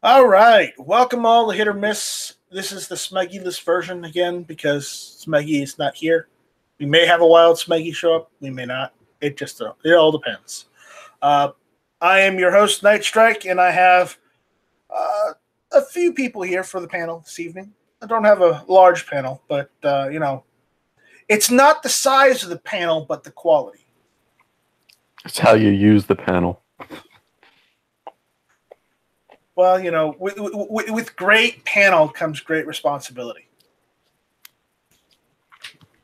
All right, welcome all to Hit or Miss. This is the Smeggy-less version again because Smeggy is not here. We may have a wild Smeggy show up, we may not. It all depends. Uh, I am your host, Night Strike, and I have a few people here for the panel this evening. I don't have a large panel, but it's not the size of the panel, but the quality. It's how you use the panel. Well, with great panel comes great responsibility.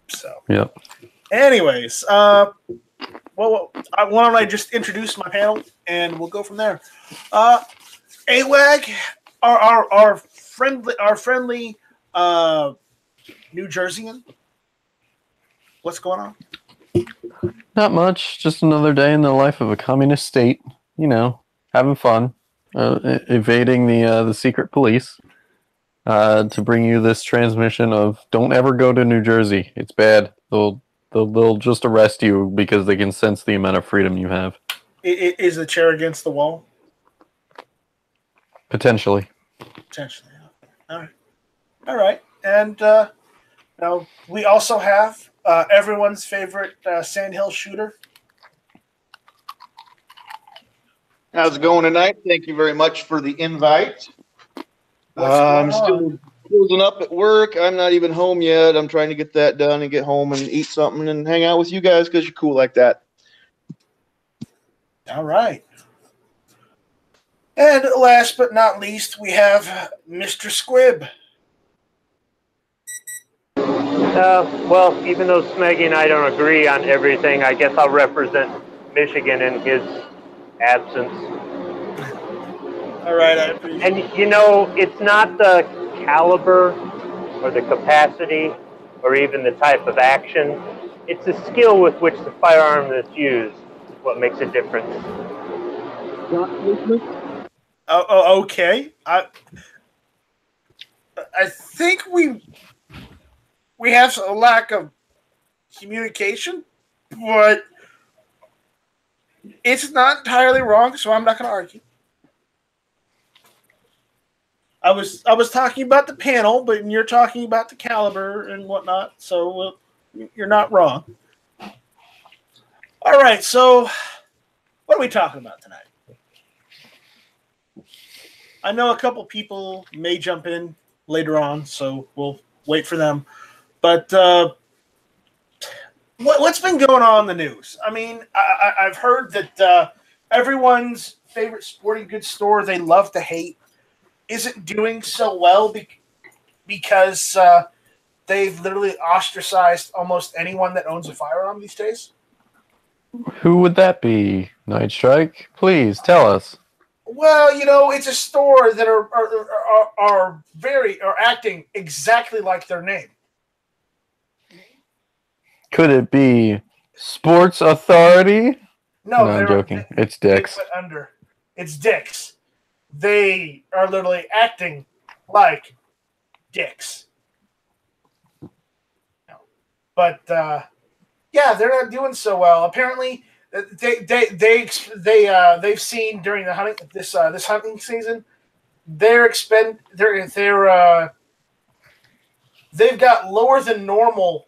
So, Yep. anyways, why don't I just introduce my panel and we'll go from there. AWAG, our friendly New Jerseyan. What's going on? Not much. Just another day in the life of a communist state. Having fun, evading the secret police. To bring you this transmission of don't ever go to New Jersey. It's bad. They'll just arrest you because they can sense the amount of freedom you have. Is the chair against the wall? Potentially. All right. And now we also have everyone's favorite Sandhill shooter. How's it going tonight? Thank you very much for the invite. I'm still closing up at work. I'm not even home yet. I'm trying to get that done and get home and eat something and hang out with you guys because you're cool like that. All right. And last but not least, we have Mr. Squibb. Well, even though Smeggy and I don't agree on everything, I guess I'll represent Michigan in his absence. All right, I appreciate it. And, it's not the caliber or the capacity or even the type of action. It's the skill with which the firearm is used what makes a difference. Okay. I think we have a lack of communication, but it's not entirely wrong, so I'm not going to argue. I was talking about the panel, but you're talking about the caliber and whatnot, so you're not wrong. All right, so what are we talking about tonight? I know a couple people may jump in later on, so we'll wait for them. But what's been going on in the news? I mean, I've heard that everyone's favorite sporting goods store they love to hate isn't doing so well because they've literally ostracized almost anyone that owns a firearm these days. Who would that be, Night Strike? Please tell us. Well, it's a store that are acting exactly like their name. Could it be Sports Authority? No, I'm joking. It's Dick's. It's Dick's. They are literally acting like Dick's. But yeah, they're not doing so well. Apparently, they've seen during the hunting this hunting season, they've got lower than normal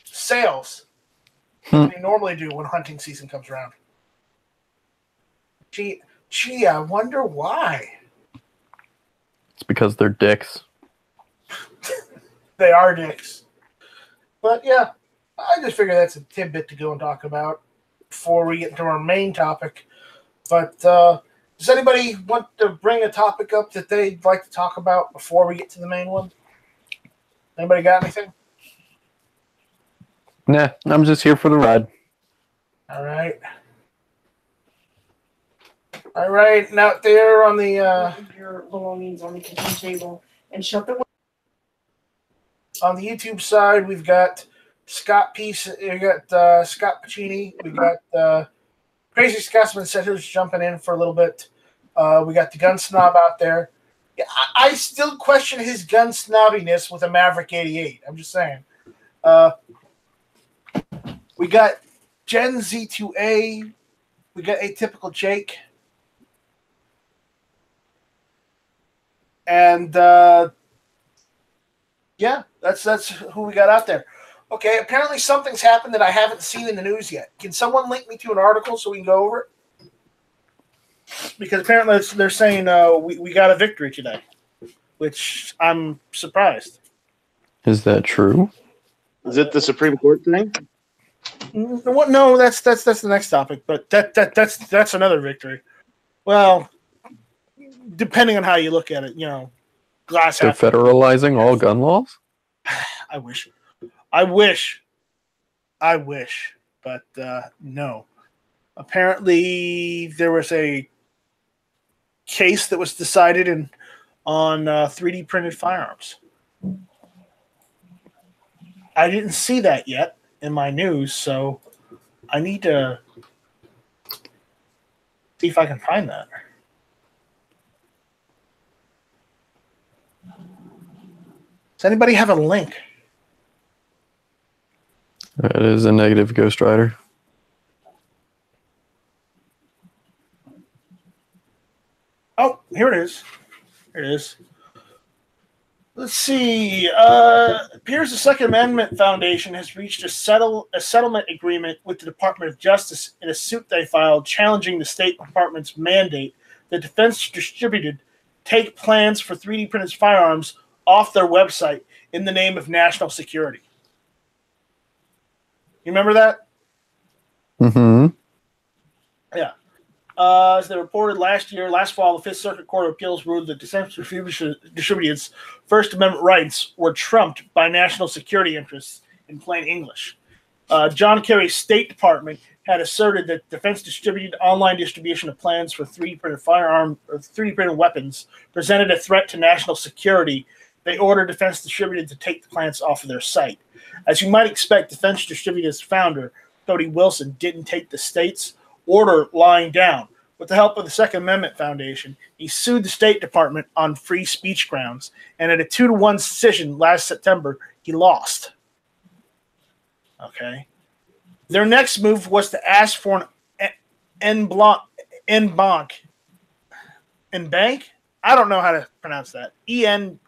sales than they normally do when hunting season comes around. Gee, I wonder why. It's because they're dicks. They are dicks. But yeah, I just figure that's a tidbit to go and talk about before we get into our main topic. But does anybody want to bring a topic up that they'd like to talk about before we get to the main one? Anybody got anything? Nah, I'm just here for the ride. All right. Now there on the your belongings on the kitchen table and shut the window. On the YouTube side, we've got Scott Pacini, we got Crazy Scotsman said who's jumping in for a little bit. We got the gun snob out there. Yeah, I still question his gun snobbiness with a Maverick 88. I'm just saying. We got Gen Z2A. We got Atypical Jake. And yeah, that's who we got out there. Okay, apparently something's happened that I haven't seen in the news yet. Can someone link me to an article so we can go over it? Because apparently they're saying we got a victory today, which I'm surprised. Is that true? Is it the Supreme Court thing? No, that's the next topic, but that's another victory. Well, depending on how you look at it, glass They're half. federalizing all gun laws? I wish, but no. Apparently, there was a case that was decided on 3D printed firearms. I didn't see that yet in my news, so I need to see if I can find that. Does anybody have a link? That is a negative Ghost Rider. Oh, here it is. Here it is. Let's see. Appears the Second Amendment Foundation has reached a settlement agreement with the Department of Justice in a suit they filed challenging the State Department's mandate that Defense Distributed take plans for 3D printed firearms off their website in the name of national security. You remember that? Mm-hmm. Yeah. As they reported last fall, the Fifth Circuit Court of Appeals ruled that Defense Distributed's First Amendment rights were trumped by national security interests in plain English. John Kerry's State Department had asserted that Defense Distributed online distribution of plans for 3D printed weapons presented a threat to national security. They ordered Defense Distributed to take the plans off of their site. As you might expect, Defense Distributed's founder, Cody Wilson, didn't take the state's order lying down. With the help of the Second Amendment Foundation, he sued the State Department on free speech grounds, and at a 2-1 decision last September, he lost. Okay. Their next move was to ask for an en banc. I don't know how to pronounce that. EN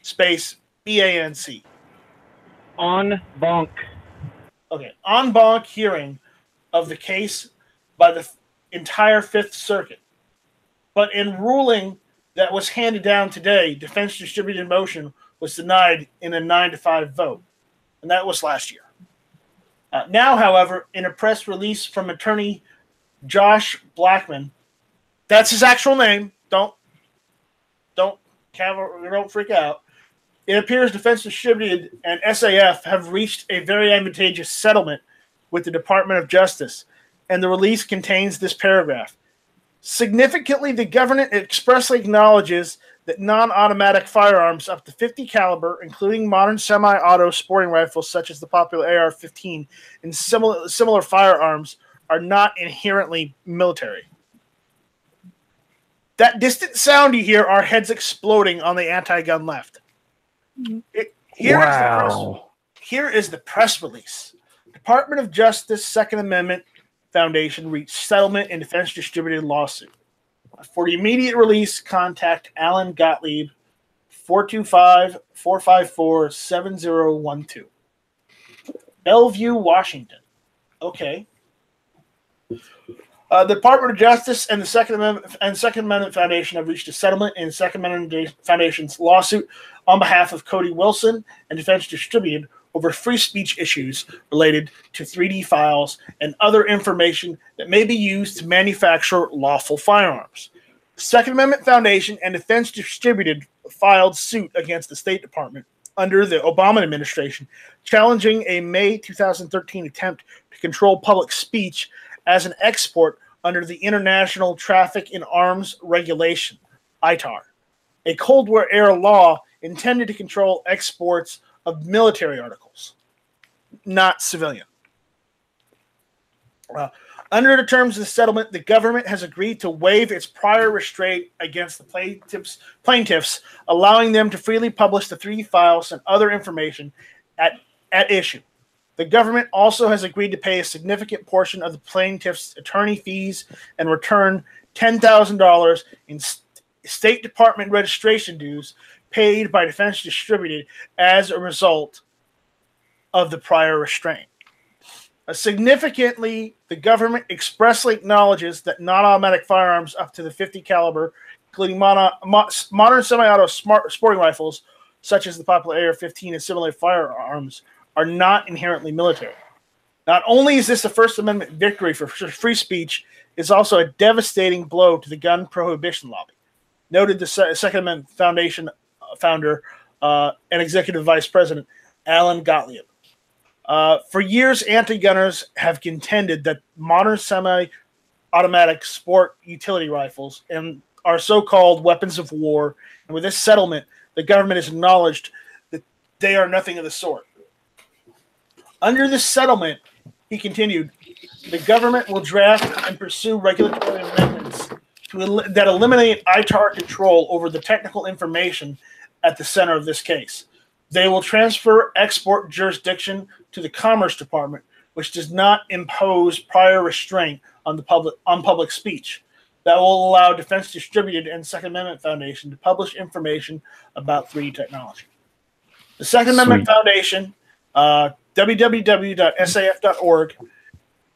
space BANC. En banc. Okay. En banc hearing of the case by the entire Fifth Circuit. But in ruling that was handed down today, Defense Distributed motion was denied in a 9-5 vote. And that was last year. Now, however, in a press release from attorney Josh Blackman, that's his actual name. Don't freak out. It appears Defense Distributed and SAF have reached a very advantageous settlement with the Department of Justice, and the release contains this paragraph. Significantly, the government expressly acknowledges that non-automatic firearms up to 50 caliber, including modern semi-auto sporting rifles such as the popular AR-15 and similar firearms, are not inherently military. That distant sound you hear are heads exploding on the anti-gun left. Here is the press release. Department of Justice Second Amendment Foundation reached settlement in Defense Distributed lawsuit. For the immediate release, contact Alan Gottlieb, 425-454-7012. Bellevue, Washington. Okay. The Department of Justice and the Second Amendment Foundation have reached a settlement in Second Amendment Foundation's lawsuit on behalf of Cody Wilson and Defense Distributed over free speech issues related to 3D files and other information that may be used to manufacture lawful firearms. The Second Amendment Foundation and Defense Distributed filed suit against the State Department under the Obama administration, challenging a May 2013 attempt to control public speech as an export under the International Traffic in Arms Regulation, ITAR, a Cold War era law intended to control exports of military articles, not civilian. Under the terms of the settlement, the government has agreed to waive its prior restraint against the plaintiffs, allowing them to freely publish the 3D files and other information at issue. The government also has agreed to pay a significant portion of the plaintiff's attorney fees and return $10,000 State Department registration dues paid by Defense Distributed as a result of the prior restraint. Significantly, the government expressly acknowledges that non-automatic firearms up to the .50 caliber, including modern semi-auto sporting rifles, such as the popular AR-15 and similar firearms, are not inherently military. Not only is this a First Amendment victory for free speech, it's also a devastating blow to the gun prohibition lobby, noted the Second Amendment Foundation founder and executive vice president Alan Gottlieb. For years, anti-gunners have contended that modern semi-automatic sport utility rifles and are so-called weapons of war, and with this settlement, the government has acknowledged that they are nothing of the sort. Under this settlement, he continued, the government will draft and pursue regulatory amendments that eliminate ITAR control over the technical information at the center of this case. They will transfer export jurisdiction to the Commerce Department, which does not impose prior restraint on public speech. That will allow Defense Distributed and Second Amendment Foundation to publish information about 3D technology. The Second Amendment Foundation, www.saf.org,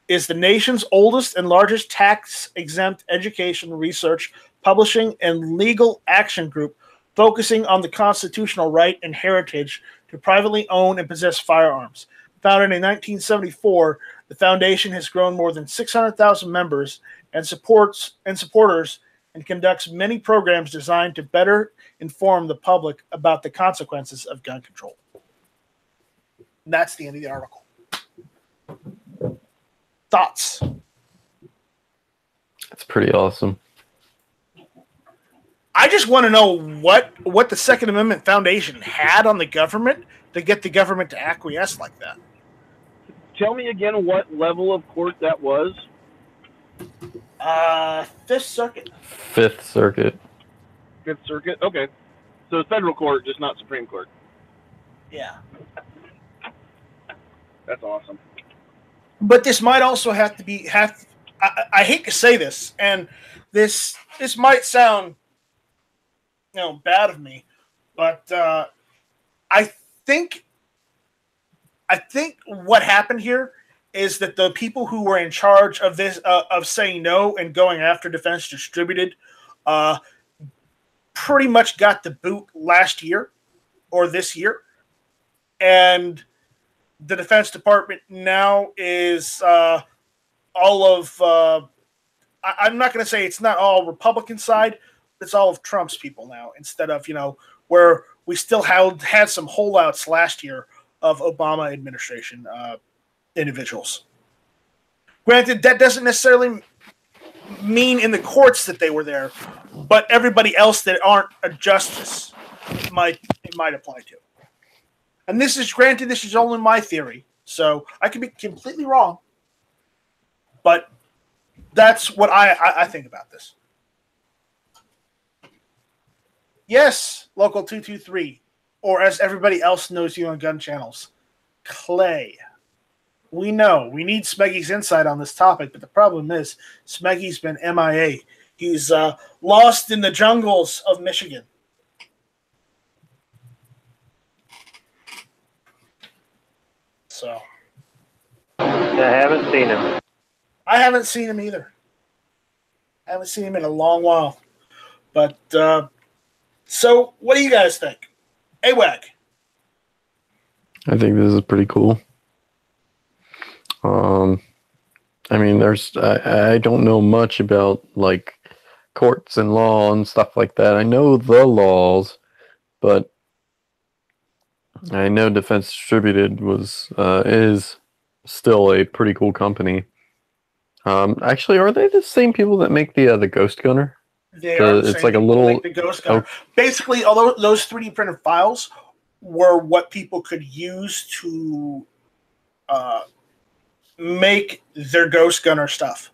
is the nation's oldest and largest tax-exempt education, research, publishing, and legal action group focusing on the constitutional right and heritage to privately own and possess firearms. Founded in 1974, the foundation has grown more than 600,000 members and supporters and conducts many programs designed to better inform the public about the consequences of gun control. And that's the end of the article. Thoughts? That's pretty awesome. I just want to know what the Second Amendment Foundation had on the government to get the government to acquiesce like that. Tell me again what level of court that was. Fifth Circuit. Fifth Circuit. Fifth Circuit? Okay. So it's federal court, just not Supreme Court. Yeah. That's awesome. But this might also have to be I hate to say this, and this might sound bad of me, but I think what happened here is that the people who were in charge of this of saying no and going after Defense Distributed pretty much got the boot last year or this year, and the Defense Department now is all of I'm not going to say it's not all Republican side, but it's all of Trump's people now, instead of where we still had some holdouts last year of Obama administration individuals. Granted, that doesn't necessarily mean in the courts that they were there, but everybody else that aren't a justice it might apply to. And this is only my theory, so I could be completely wrong, but that's what I think about this. Yes, Local 223, or as everybody else knows you on gun channels, Clay. We know. We need Smeggy's insight on this topic, but the problem is Smeggy's been MIA. He's lost in the jungles of Michigan. So. I haven't seen him. I haven't seen him either. I haven't seen him in a long while. But, so what do you guys think? AWAG. I think this is pretty cool. I mean, I don't know much about like courts and law and stuff like that. I know the laws, but I know Defense Distributed is still a pretty cool company. Actually, are they the same people that make the Ghost Gunner? They are. It's like a little like the Ghost Gunner. Basically, although those 3D printed files were what people could use to make their Ghost Gunner stuff.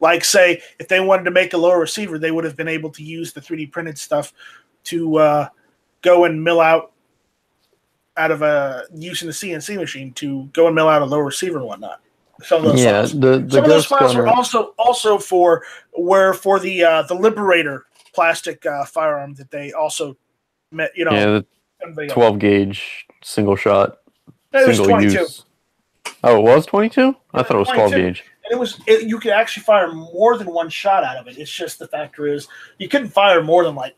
Like, say, if they wanted to make a lower receiver, they would have been able to use the 3D printed stuff to go and mill out of using the CNC machine to go and mill out a low receiver and whatnot. Some of those files. Some of those files were also for the Liberator plastic firearm that they also met. You know, Yeah, the 12 gauge single shot, it was single 22. use. Oh, it was 22? I thought it was 12 22. gauge. And you could actually fire more than one shot out of it. It's just the factor is you couldn't fire more than like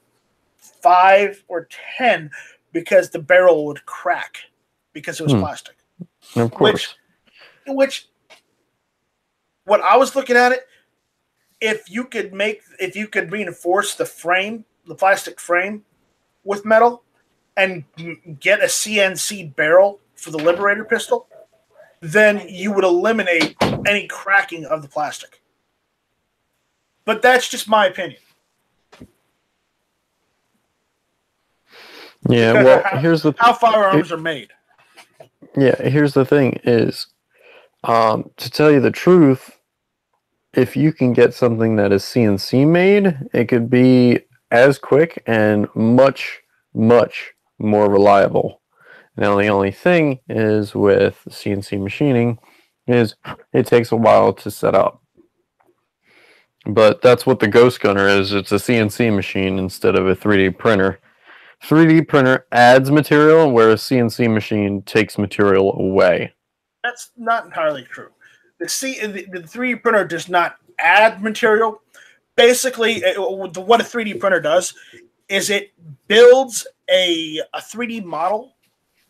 5 or 10 because the barrel would crack because it was plastic. Of course. Which, when I was looking at it, if you could reinforce the frame, the plastic frame, with metal, and get a CNC barrel for the Liberator pistol, then you would eliminate any cracking of the plastic. But that's just my opinion. Yeah, Because well, here's the how firearms are made. Yeah, here's the thing is, to tell you the truth, if you can get something that is CNC made, it could be as quick and much, much more reliable. Now, the only thing is with CNC machining is it takes a while to set up. But that's what the Ghost Gunner is. It's a CNC machine instead of a 3D printer. 3D printer adds material, whereas CNC machine takes material away. That's not entirely true. The 3D printer does not add material. Basically, what a 3D printer does is it builds a 3D model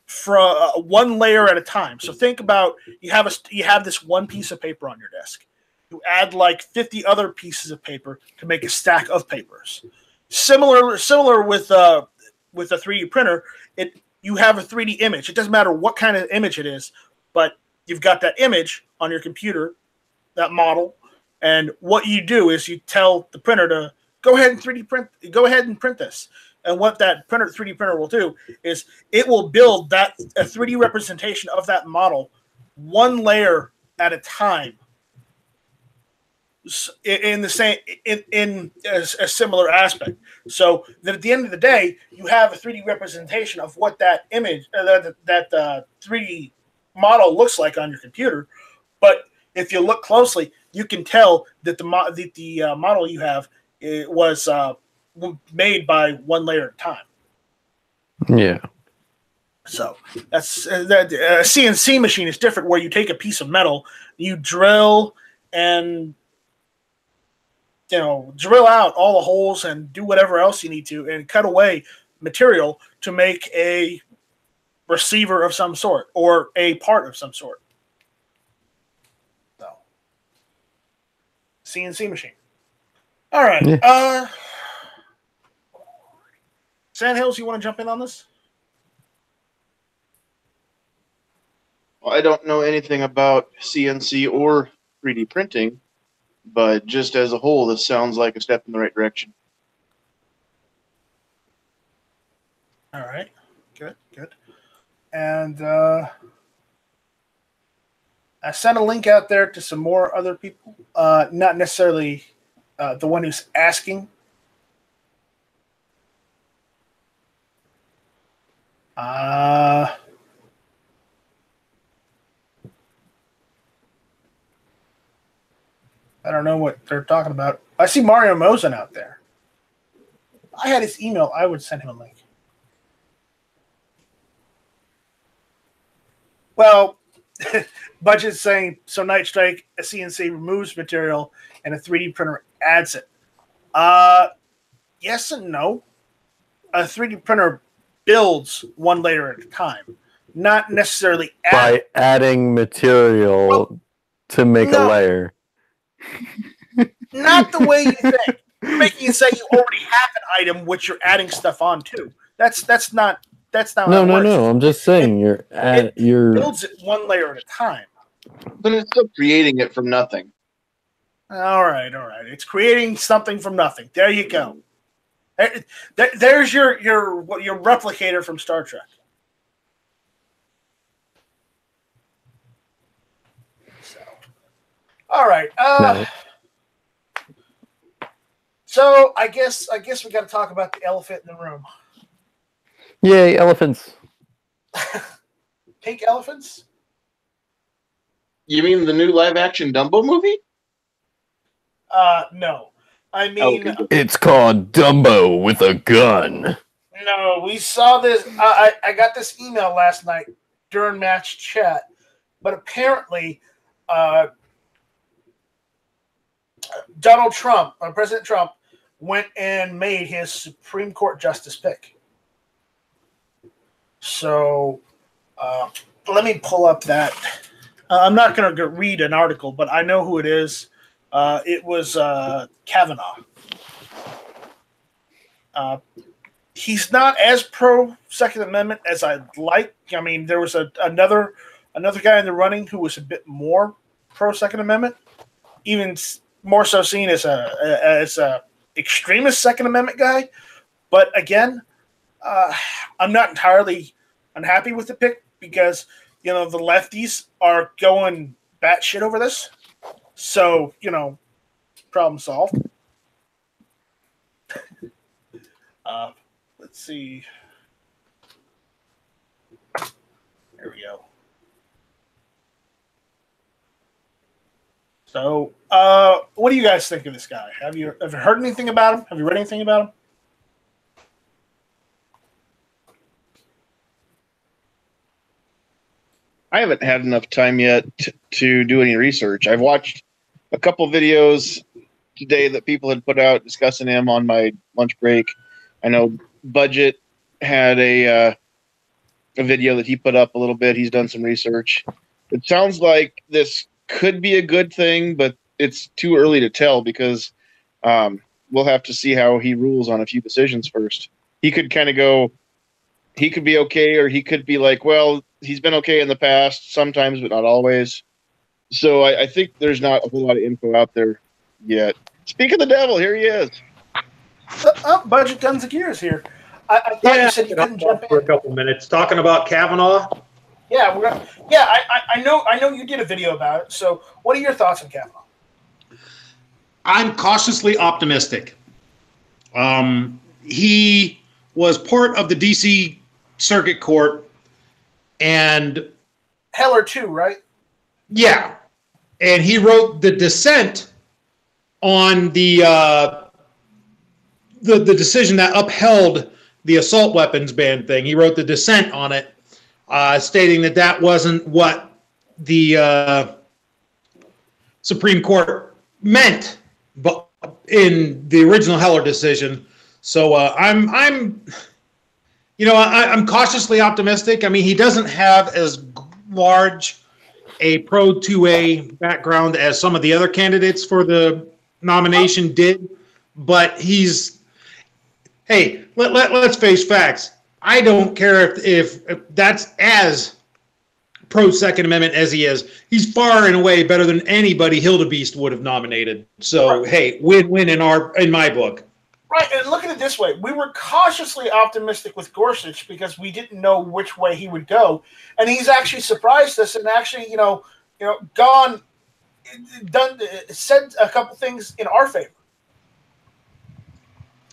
from one layer at a time. So think about you have this one piece of paper on your desk. You add like 50 other pieces of paper to make a stack of papers. Similar with a 3D printer, you have a 3D image. It doesn't matter what kind of image it is, but you've got that image on your computer, that model, and what you do is you tell the printer to go ahead and print this. And what that 3D printer will do is it will build a 3D representation of that model one layer at a time in a similar aspect. So that at the end of the day, you have a 3D representation of what that image, that 3D model looks like on your computer. But if you look closely, you can tell that the model you have was made by one layer at a time. Yeah. So that's that. A CNC machine is different, where you take a piece of metal, you drill and drill out all the holes and do whatever else you need to, and cut away material to make a receiver of some sort or a part of some sort. So, CNC machine. All right. Yeah. Sandhills, you want to jump in on this? Well, I don't know anything about CNC or 3D printing, but just as a whole, this sounds like a step in the right direction. All right. Good. And I sent a link out there to some more other people, not necessarily the one who's asking. I don't know what they're talking about. I see Mario Mosen out there. If I had his email, I would send him a link. Well, Budget's saying, so Night Strike, a CNC removes material and a 3D printer adds it. Yes and no. A 3D printer builds one layer at a time, not necessarily by adding material to make a layer. Not the way you think. You're making it say you already have an item which you're adding stuff on to. That's not how it works. No. I'm just saying it builds it one layer at a time. But it's still creating it from nothing. All right. It's creating something from nothing. There you go. There's your replicator from Star Trek. So, all right. So I guess we got to talk about the elephant in the room. Yay, elephants! Pink elephants? You mean the new live-action Dumbo movie? No. I mean, It's called Dumbo with a gun. no, we saw this. I got this email last night during match chat, but apparently, Donald Trump, President Trump, went and made his Supreme Court justice pick. So, let me pull up that. I'm not going to read an article, but I know who it is. It was Kavanaugh. He's not as pro Second Amendment as I'd like. I mean, there was another guy in the running who was a bit more pro Second Amendment, even more so seen as a extremist Second Amendment guy. But again, I'm not entirely unhappy with the pick because the lefties are going batshit over this. So problem solved. Let's see. There we go. So, what do you guys think of this guy? Have you heard anything about him? Have you read anything about him? I haven't had enough time yet to do any research. I've watched a couple videos today that people had put out discussing him on my lunch break. I know Budget had a video that he put up a little bit. He's done some research. It sounds like this could be a good thing, but it's too early to tell because we'll have to see how he rules on a few decisions first. He could kind of go, he could be okay, or he could be like, well, he's been okay in the past sometimes, but not always. So I think there's not a whole lot of info out there yet. Speak of the devil, here he is. Budget Guns and Gears here. I thought you said you couldn't jump in for a couple minutes talking about Kavanaugh. Yeah, I know you did a video about it. So, what are your thoughts on Kavanaugh? I'm cautiously optimistic. He was part of the D.C. Circuit Court, and Heller too, right? Yeah, and he wrote the dissent on the decision that upheld the assault weapons ban thing. He wrote the dissent on it, stating that wasn't what the Supreme Court meant, but in the original Heller decision. So I'm cautiously optimistic. I mean, he doesn't have as large a pro 2A background as some of the other candidates for the nomination did, but let's face facts. I don't care if that's as pro Second Amendment as he is. He's far and away better than anybody Hildebeest would have nominated. So, right. Hey, win-win in my book. Right, and look at it this way. We were cautiously optimistic with Gorsuch because we didn't know which way he would go. And he's actually surprised us and actually, said a couple things in our favor.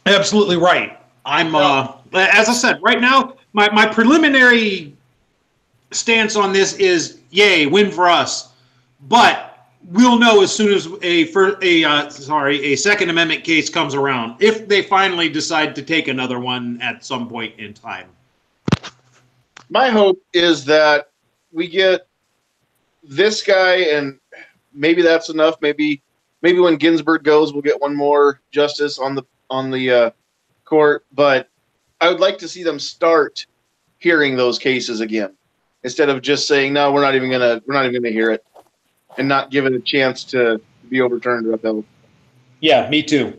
Absolutely right. I'm, as I said, right now, my preliminary stance on this is, yay, win for us. But we'll know as soon as a Second Amendment case comes around, if they finally decide to take another one at some point in time. My hope is that we get this guy, and maybe that's enough. Maybe when Ginsburg goes, we'll get one more justice on the court. But I would like to see them start hearing those cases again, instead of just saying, no, we're not even gonna hear it, and not give it a chance to be overturned or upheld. Yeah, me too.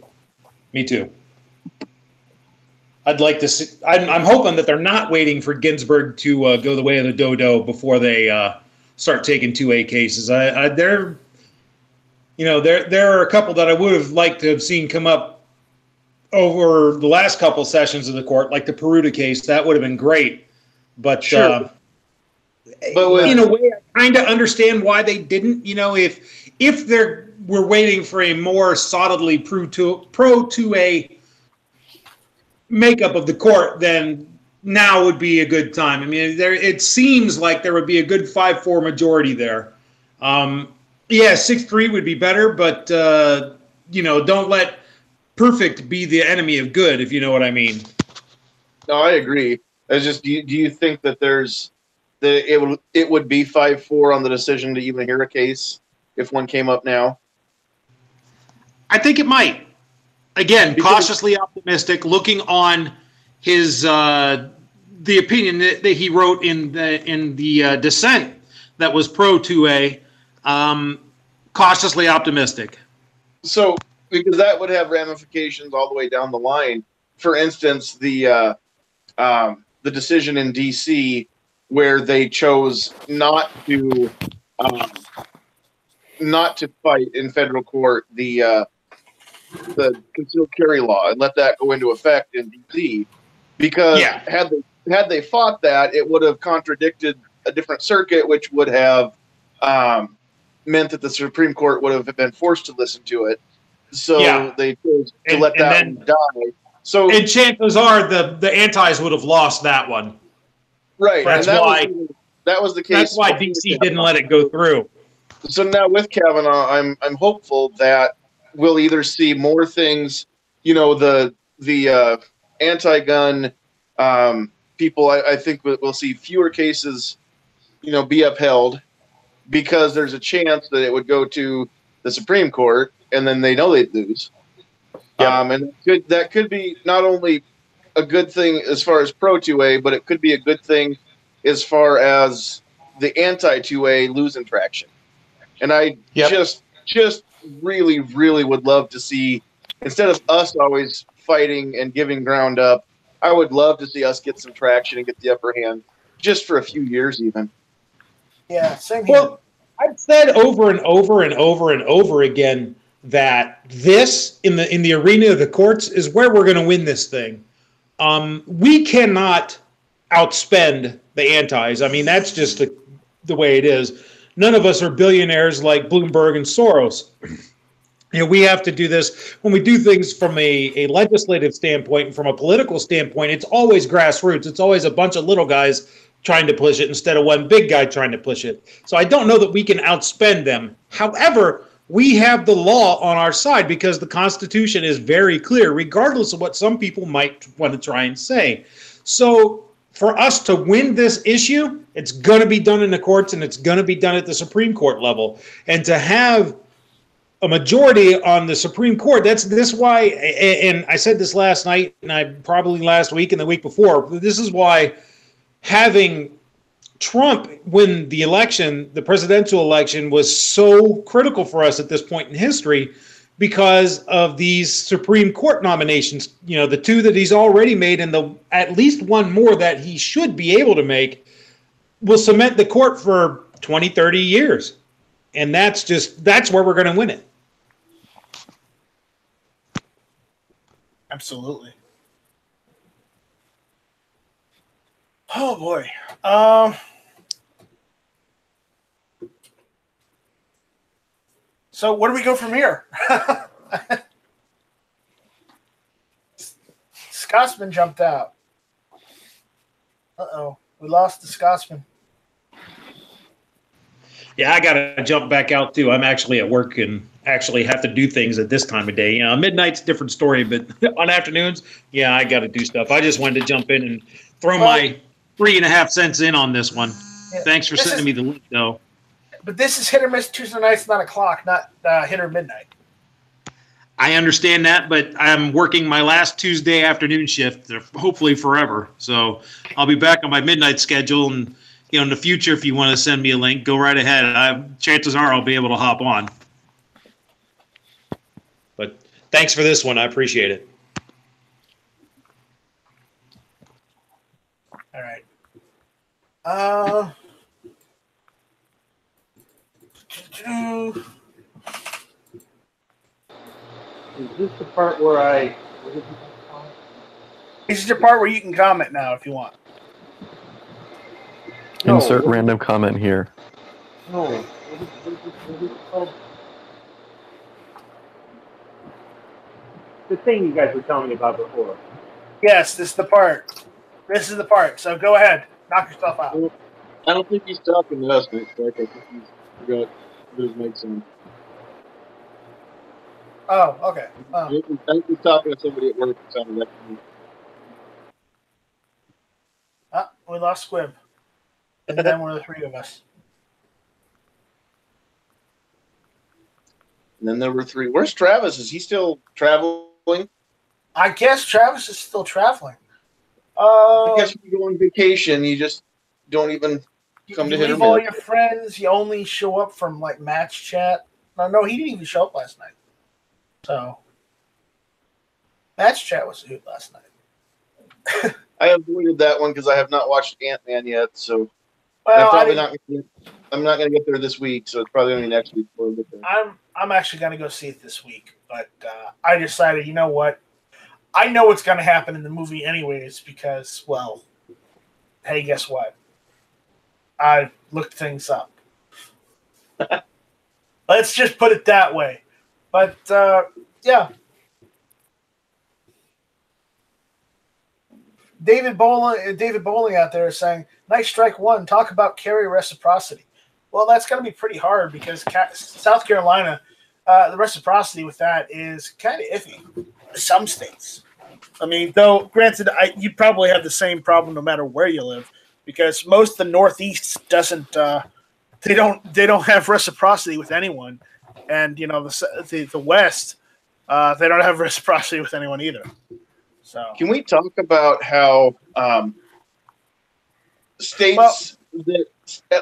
I'd like to see. I'm hoping that they're not waiting for Ginsburg to go the way of the dodo before they start taking 2A cases. There are a couple that I would have liked to have seen come up over the last couple sessions of the court, like the Peruta case. That would have been great, but sure. But in a way, I kind of understand why they didn't. If we're waiting for a more solidly pro 2A makeup of the court, then now would be a good time. I mean, it seems like there would be a good 5-4 majority there. 6-3 would be better, but don't let perfect be the enemy of good, if you know what I mean. No, I agree. It's just, do you think that it would be 5-4 on the decision to even hear a case if one came up now? I think it might. Again, cautiously optimistic, looking on his the opinion that he wrote in the dissent that was pro 2A. Cautiously optimistic. So, because that would have ramifications all the way down the line. For instance, the decision in D.C. where they chose not to fight in federal court the concealed carry law and let that go into effect in D.C. because had they fought that, it would have contradicted a different circuit, which would have meant that the Supreme Court would have been forced to listen to it. So they chose to let that one die. So, and chances are the antis would have lost that one. Right. That's why that was the case. That's why DC didn't let it go through. So now with Kavanaugh, I'm hopeful that we'll either see more things, the anti-gun people. I think we'll see fewer cases, be upheld, because there's a chance that it would go to the Supreme Court, and then they know they'd lose. Yep. And that could be not only a good thing as far as pro 2A, but it could be a good thing as far as the anti 2A losing traction. And I just really, really would love to see, instead of us always fighting and giving ground up, I would love to see us get some traction and get the upper hand just for a few years even. Yeah, same here. Well, I've said over and over and over and over again that this in the arena of the courts is where we're going to win this thing. We cannot outspend the antis. I mean, that's just the way it is. None of us are billionaires like Bloomberg and Soros. We have to do this. When we do things from a legislative standpoint and from a political standpoint, it's always grassroots. It's always a bunch of little guys trying to push it instead of one big guy trying to push it. So I don't know that we can outspend them. However, we have the law on our side because the Constitution is very clear, regardless of what some people might want to try and say. So for us to win this issue, it's going to be done in the courts and it's going to be done at the Supreme Court level. And to have a majority on the Supreme Court, this why, and I said this last night and I probably last week and the week before, this is why having Trump win the election, the presidential election, was so critical for us at this point in history because of these Supreme Court nominations. The two that he's already made and the at least one more that he should be able to make will cement the court for 20, 30 years. And that's where we're going to win it. Absolutely. Oh boy. So where do we go from here? Scotsman jumped out. Uh-oh. We lost the Scotsman. Yeah, I got to jump back out too. I'm actually at work and actually have to do things at this time of day. Midnight's a different story, but on afternoons, yeah, I got to do stuff. I just wanted to jump in and throw my 3.5 cents in on this one. Yeah, thanks for sending me the link, though. But this is hit or miss Tuesday nights, 9 o'clock, not hit or midnight. I understand that, but I'm working my last Tuesday afternoon shift, hopefully forever. So I'll be back on my midnight schedule, and in the future, if you want to send me a link, go right ahead. Chances are I'll be able to hop on. But thanks for this one. I appreciate it. All right. Is this the part where This is the part where you can comment now if you want. Insert random comment here. No. What is it called? The thing you guys were telling me about before. Yes, this is the part. This is the part. So go ahead. Knock yourself out. I don't think he's talking to us, Nick. I think he's forgot his mic on. Oh, okay. I was talking to somebody at work. Who sounded like me. We lost Squib. And then one of the three of us. And then there were three. Where's Travis? Is he still traveling? I guess Travis is still traveling. I guess when you go on vacation, you just don't even come to you hit or leave all miss. your friends. You only show up from like match chat. No, he didn't even show up last night. So match chat was a hoot last night. I avoided that one because I have not watched Ant-Man yet, so Well, I'm not going to get there this week, so it's probably only next week before I get there. I'm actually going to go see it this week, but I decided, you know what? I know what's going to happen in the movie anyways because, well, hey, guess what? I looked things up. Let's just put it that way. But, yeah. David Bowling out there is saying, nice strike one. Talk about carry reciprocity. Well, that's going to be pretty hard because South Carolina, the reciprocity with that is kind of iffy. Some states. I mean, though, granted, you probably have the same problem no matter where you live because most of the Northeast doesn't. They don't have reciprocity with anyone, and you know the West, they don't have reciprocity with anyone either. So, can we talk about how states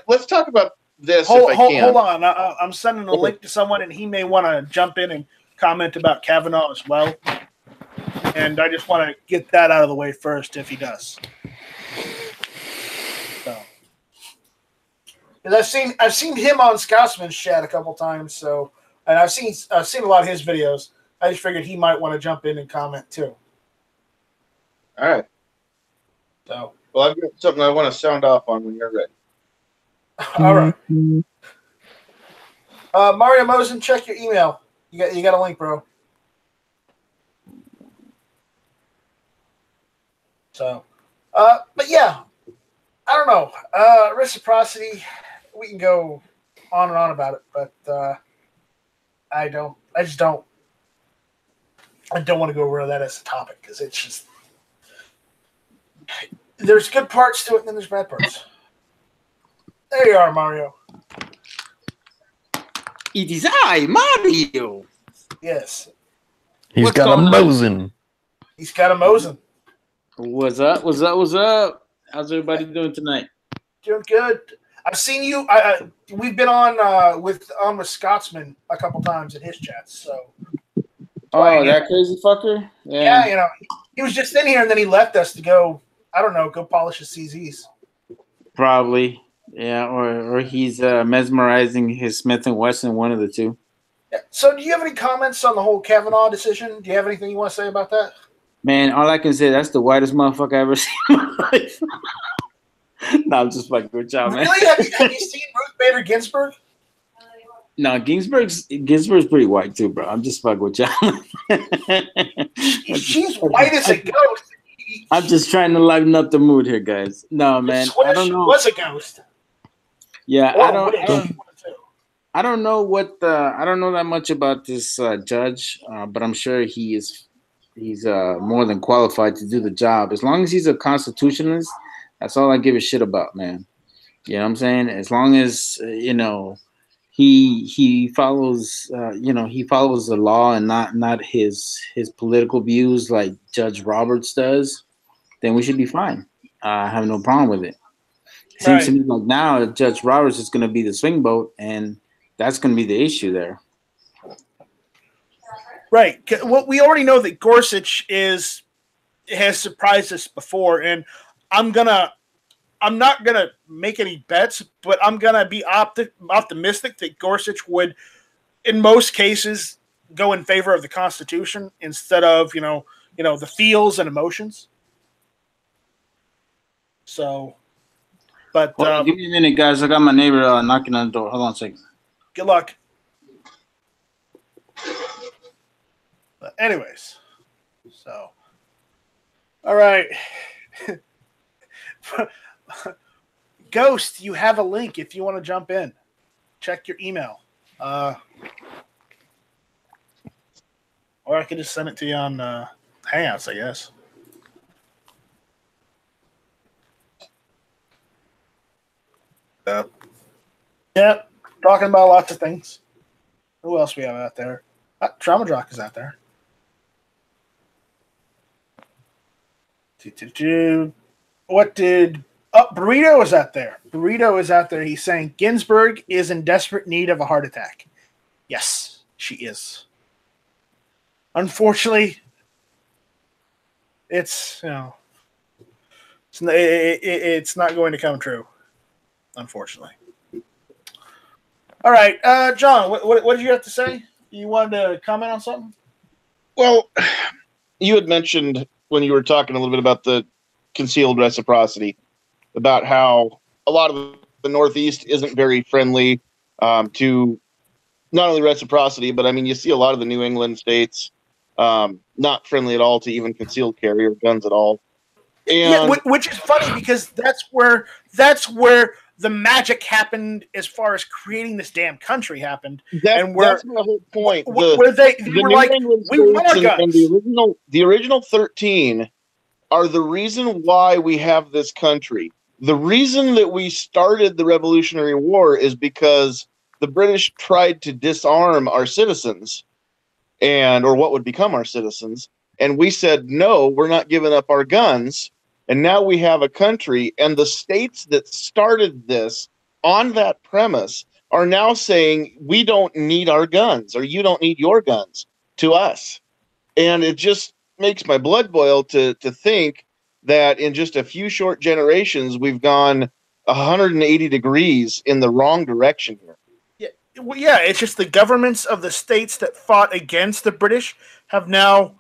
let's talk about this if I can. Hold on. I'm sending a link to someone, and he may want to jump in and comment about Kavanaugh as well. And I just want to get that out of the way first if he does. So, because I've seen him on Scotsman's chat a couple times, so and I've seen a lot of his videos. I just figured he might want to jump in and comment too. All right. So, well, I've got something I want to sound off on when you're ready. All right. Mario Mosen, check your email. You got a link, bro. So, but yeah, I don't know. Reciprocity, we can go on and on about it, but I don't want to go over that as a topic because it's just there's good parts to it and then there's bad parts. There you are, Mario. It is I, Mario. Yes. He's got a Mosen. He's got a Mosen. What's up? What's up? What's up? How's everybody doing tonight? Doing good. I've seen you. We've been on with Scotsman a couple times in his chats. So. Oh, that crazy fucker. Yeah, you know, he was just in here and then he left us to go. I don't know, go polish his CZs. Probably, yeah, or he's mesmerizing his Smith and Wesson, one of the two. Yeah. So, do you have any comments on the whole Kavanaugh decision? Do you have anything you want to say about that? Man, all I can say, that's the whitest motherfucker I ever seen in my life. No, I'm just fucking with y'all, man. Really? Have you seen Ruth Bader Ginsburg? No, Ginsburg's pretty white too, bro. I'm just fucking with y'all. She's white as a ghost. I'm just trying to liven up the mood here, guys. No, man, I don't know. She was a ghost. Yeah, I don't know what I don't know that much about this judge, but I'm sure he's more than qualified to do the job. As long as he's a constitutionalist, that's all I give a shit about, man. You know what I'm saying? As long as he follows he follows the law and not his political views like Judge Roberts does, then we should be fine. I have no problem with it. Seems to me like now Judge Roberts is going to be the swing vote, and that's going to be the issue there. Right. Well, we already know that Gorsuch has surprised us before, and I'm not gonna make any bets, but I'm gonna be optimistic that Gorsuch would, in most cases, go in favor of the Constitution instead of the feels and emotions. So, but give me a minute, guys. I got my neighbor knocking on the door. Hold on a second. Good luck. But anyways, so all right. Ghost, you have a link if you want to jump in. Check your email. Or I could just send it to you on Hangouts, I guess. Yeah, talking about lots of things. Who else we have out there? Trauma Jock is out there. What did... Oh, Burrito is out there. Burrito is out there. He's saying Ginsburg is in desperate need of a heart attack. Yes, she is. Unfortunately, it's it's not going to come true. Unfortunately. All right, John. What did you have to say? You wanted to comment on something? Well, you had mentioned when you were talking a little bit about the concealed reciprocity, about how a lot of the Northeast isn't very friendly to not only reciprocity, but I mean, you see a lot of the New England states not friendly at all to even concealed carry or guns at all. And which is funny because that's where the magic happened as far as creating this damn country happened. That's my whole point. Where they were like, we want our guns. And the original 13 are the reason why we have this country. The reason that we started the Revolutionary War is because the British tried to disarm our citizens or what would become our citizens. And we said, no, we're not giving up our guns. And now we have a country, and the states that started this on that premise are now saying, we don't need our guns, or you don't need your guns to us. And it just makes my blood boil to think that in just a few short generations, we've gone 180 degrees in the wrong direction here. Yeah, it's just the governments of the states that fought against the British have now,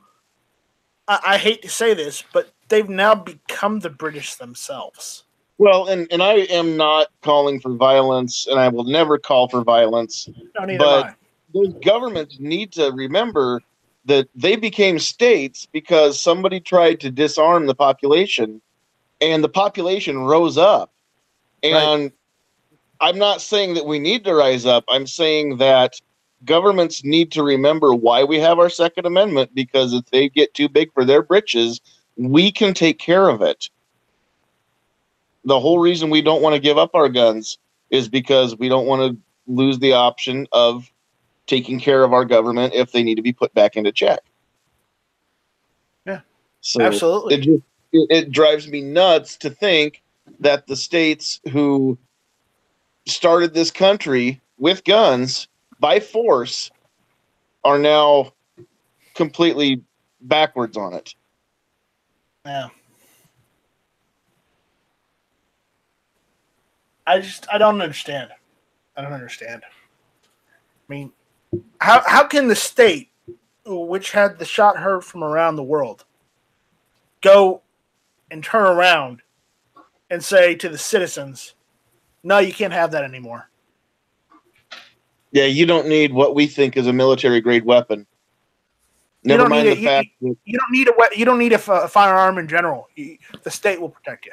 I hate to say this, but they've now become the British themselves. Well, and I am not calling for violence, and I will never call for violence. But those governments need to remember that they became states because somebody tried to disarm the population, and the population rose up. And right. I'm not saying that we need to rise up. I'm saying that governments need to remember why we have our Second Amendment, because if they get too big for their britches, we can take care of it. The whole reason we don't want to give up our guns is because we don't want to lose the option of taking care of our government if they need to be put back into check. Yeah, so absolutely. It drives me nuts to think that the states who started this country with guns by force are now completely backwards on it. Yeah. I don't understand. I don't understand. I mean, how can the state, which had the shot heard from around the world, go and turn around and say to the citizens, no, you can't have that anymore? Yeah, you don't need what we think is a military-grade weapon. Never mind the fact that you don't need a firearm in general. The state will protect you.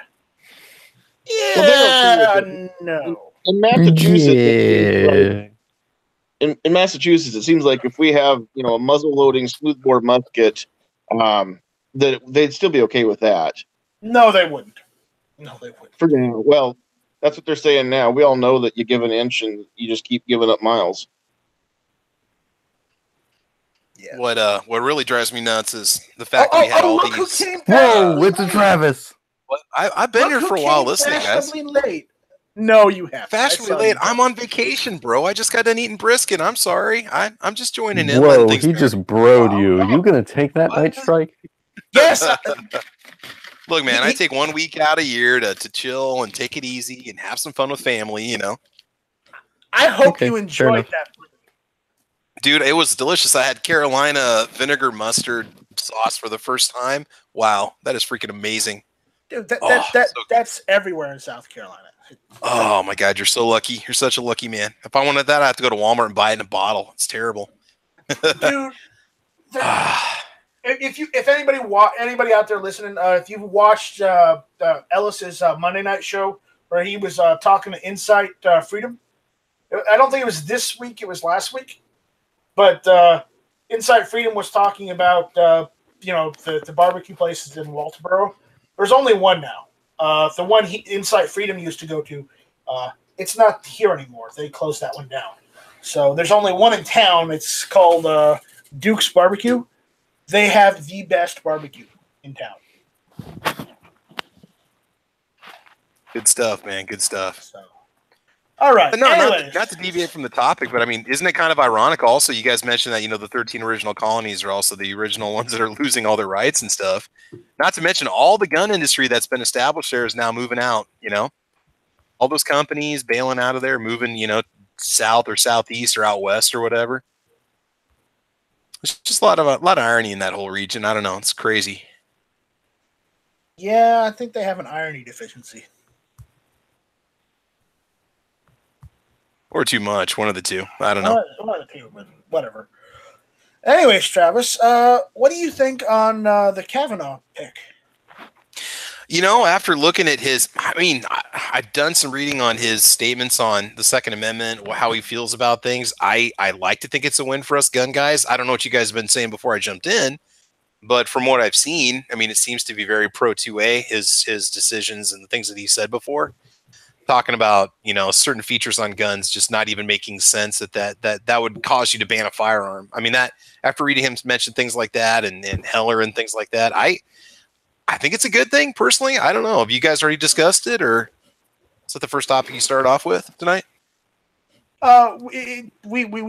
Yeah, no. In Massachusetts, in Massachusetts, it seems like if we have a muzzle-loading smoothbore musket, that they'd still be okay with that. No, they wouldn't. For now, well, that's what they're saying now. We all know that you give an inch and you just keep giving up miles. Yeah. What really drives me nuts is the fact that we had all these. Whoa, it's a Travis. What? I've been here for a while listening, guys. Late. No, you have. Fashionably late. I'm on vacation, bro. I just got done eating brisket. I'm sorry. I'm just joining in. Whoa, he just broed you. You gonna take that night strike? Yes. Look, man, I take 1 week out a year to chill and take it easy and have some fun with family, I hope you enjoyed that. Dude, it was delicious. I had Carolina vinegar mustard sauce for the first time. Wow, that is freaking amazing. Dude, that's everywhere in South Carolina. Oh my God, you're so lucky. You're such a lucky man. If I wanted that, I have to go to Walmart and buy it in a bottle. It's terrible. Dude, if anybody out there listening, if you've watched Ellis's Monday night show where he was talking to Insight Freedom, I don't think it was this week. It was last week, but Inside Freedom was talking about the barbecue places in Walterboro. There's only one now. The one Inside Freedom used to go to, it's not here anymore. They closed that one down. So there's only one in town. It's called Duke's Barbecue. They have the best barbecue in town. Good stuff, man. Good stuff. So, all right. But no, not to deviate from the topic, but I mean, isn't it kind of ironic also? You guys mentioned that, the 13 original colonies are also the original ones that are losing all their rights and stuff. Not to mention all the gun industry that's been established there is now moving out, All those companies bailing out of there, moving, south or southeast or out west or whatever. There's just a lot of irony in that whole region. I don't know. It's crazy. Yeah, I think they have an irony deficiency. Or too much. One of the two. I don't know. One of the two, but whatever. Anyways, Travis, what do you think on the Kavanaugh pick? After looking at I've done some reading on his statements on the Second Amendment, how he feels about things. I like to think it's a win for us gun guys. I don't know what you guys have been saying before I jumped in, but from what I've seen, it seems to be very pro 2A, his decisions and the things that he said before. Talking about, certain features on guns just not even making sense that would cause you to ban a firearm. That after reading him mention things like that and Heller and things like that, I think it's a good thing personally. I don't know. Have you guys already discussed it, or is that the first topic you started off with tonight? We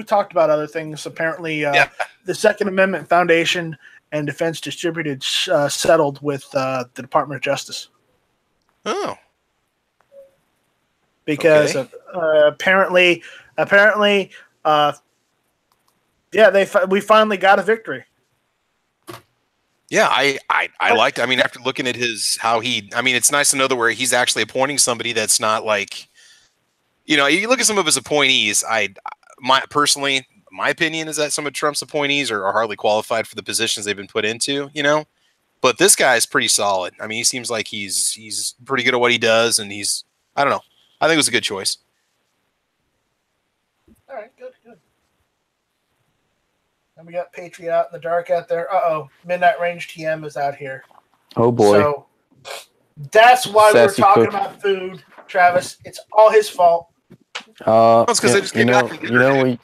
talked about other things. Apparently, the Second Amendment Foundation and Defense Distributed settled with the Department of Justice. Oh. Because apparently, we finally got a victory. Yeah, I liked. After looking at it's nice to know that where he's actually appointing somebody that's not like, you look at some of his appointees. My opinion is that some of Trump's appointees are hardly qualified for the positions they've been put into. But this guy is pretty solid. He seems like he's pretty good at what he does, and I don't know. I think it was a good choice. All right, good. And we got Patriot out in the dark out there. Midnight Range TM is out here. Oh boy. So that's why Sassy we're talking cook. about food, Travis. It's all his fault. It's because they just came back from dinner.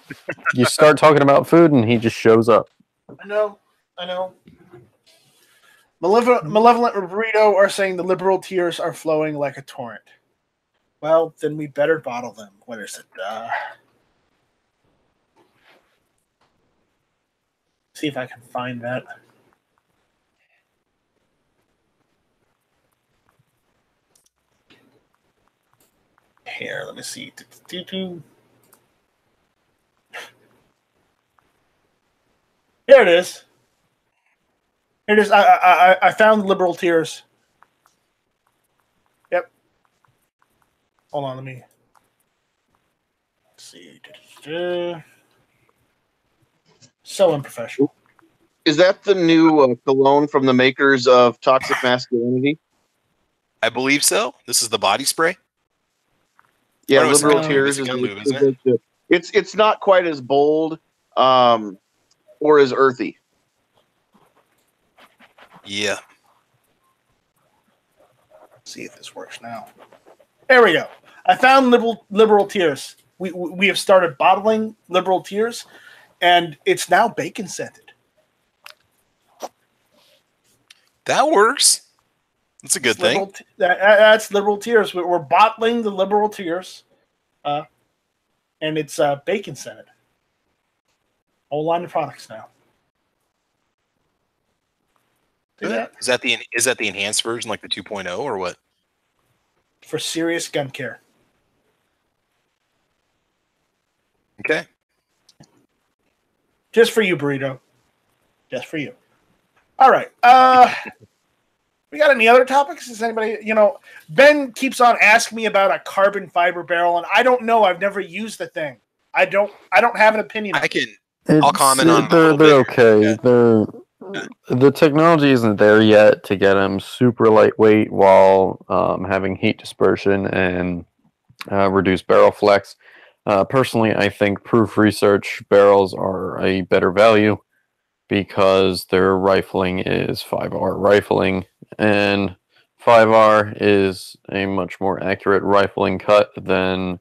You start talking about food and he just shows up. I know. Malevolent Burrito are saying the liberal tears are flowing like a torrent. Well, then we better bottle them. What is it? See if I can find that. Here, let me see. Here it is. Here it is. I found liberal tears. Yep. Hold on, let me see. So unprofessional. Is that the new cologne from the makers of Toxic Masculinity? I believe so. This is the body spray. Yeah, Liberal Tears is isn't it? It's not quite as bold or as earthy. Yeah. Let's see if this works now. There we go. I found liberal tears. We have started bottling liberal tears, and it's now bacon scented. That works. That's a good thing. That's liberal tears. We're bottling the liberal tears, and it's bacon scented. Whole line of products now. Good. Is that the enhanced version, like the 2.0, or what? For serious gun care. Okay. Just for you, Burrito. Just for you. All right. We got any other topics? Is anybody, Ben keeps on asking me about a carbon fiber barrel, and I don't know. I've never used the thing. I don't have an opinion. I'll comment on. They're okay. Yeah. The technology isn't there yet to get them super lightweight while having heat dispersion and reduce barrel flex. Personally, I think proof research barrels are a better value. because their rifling is 5R rifling, and 5R is a much more accurate rifling cut than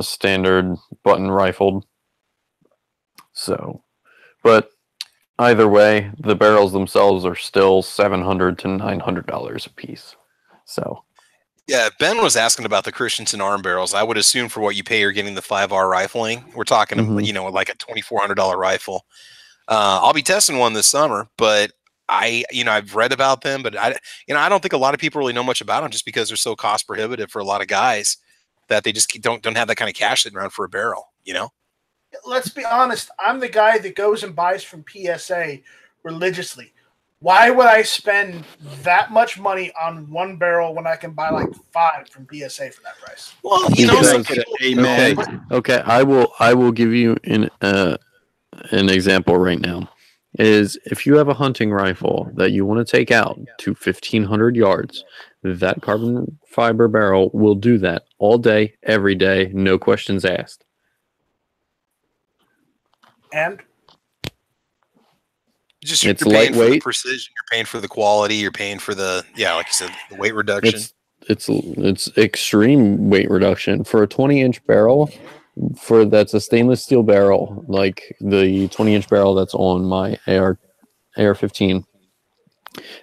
standard button rifled. So, but either way, the barrels themselves are still $700 to $900 a piece. So, yeah, Ben was asking about the Christensen arm barrels. I would assume for what you pay, you're getting the 5R rifling. We're talking, like a $2,400 rifle. I'll be testing one this summer, but I've read about them, but I don't think a lot of people really know much about them just because they're so cost prohibitive for a lot of guys that they just don't have that kind of cash sitting around for a barrel, Let's be honest. I'm the guy that goes and buys from PSA religiously. Why would I spend that much money on one barrel when I can buy like 5 from PSA for that price? Well, okay. I will give you an example right now. Is if you have a hunting rifle that you want to take out to 1,500 yards, that carbon fiber barrel will do that all day, every day, no questions asked. And it's lightweight, for the precision, you're paying for the quality, you're paying for the like you said, the weight reduction. It's extreme weight reduction for a 20-inch barrel. That's a stainless steel barrel, like the 20-inch barrel that's on my AR-15.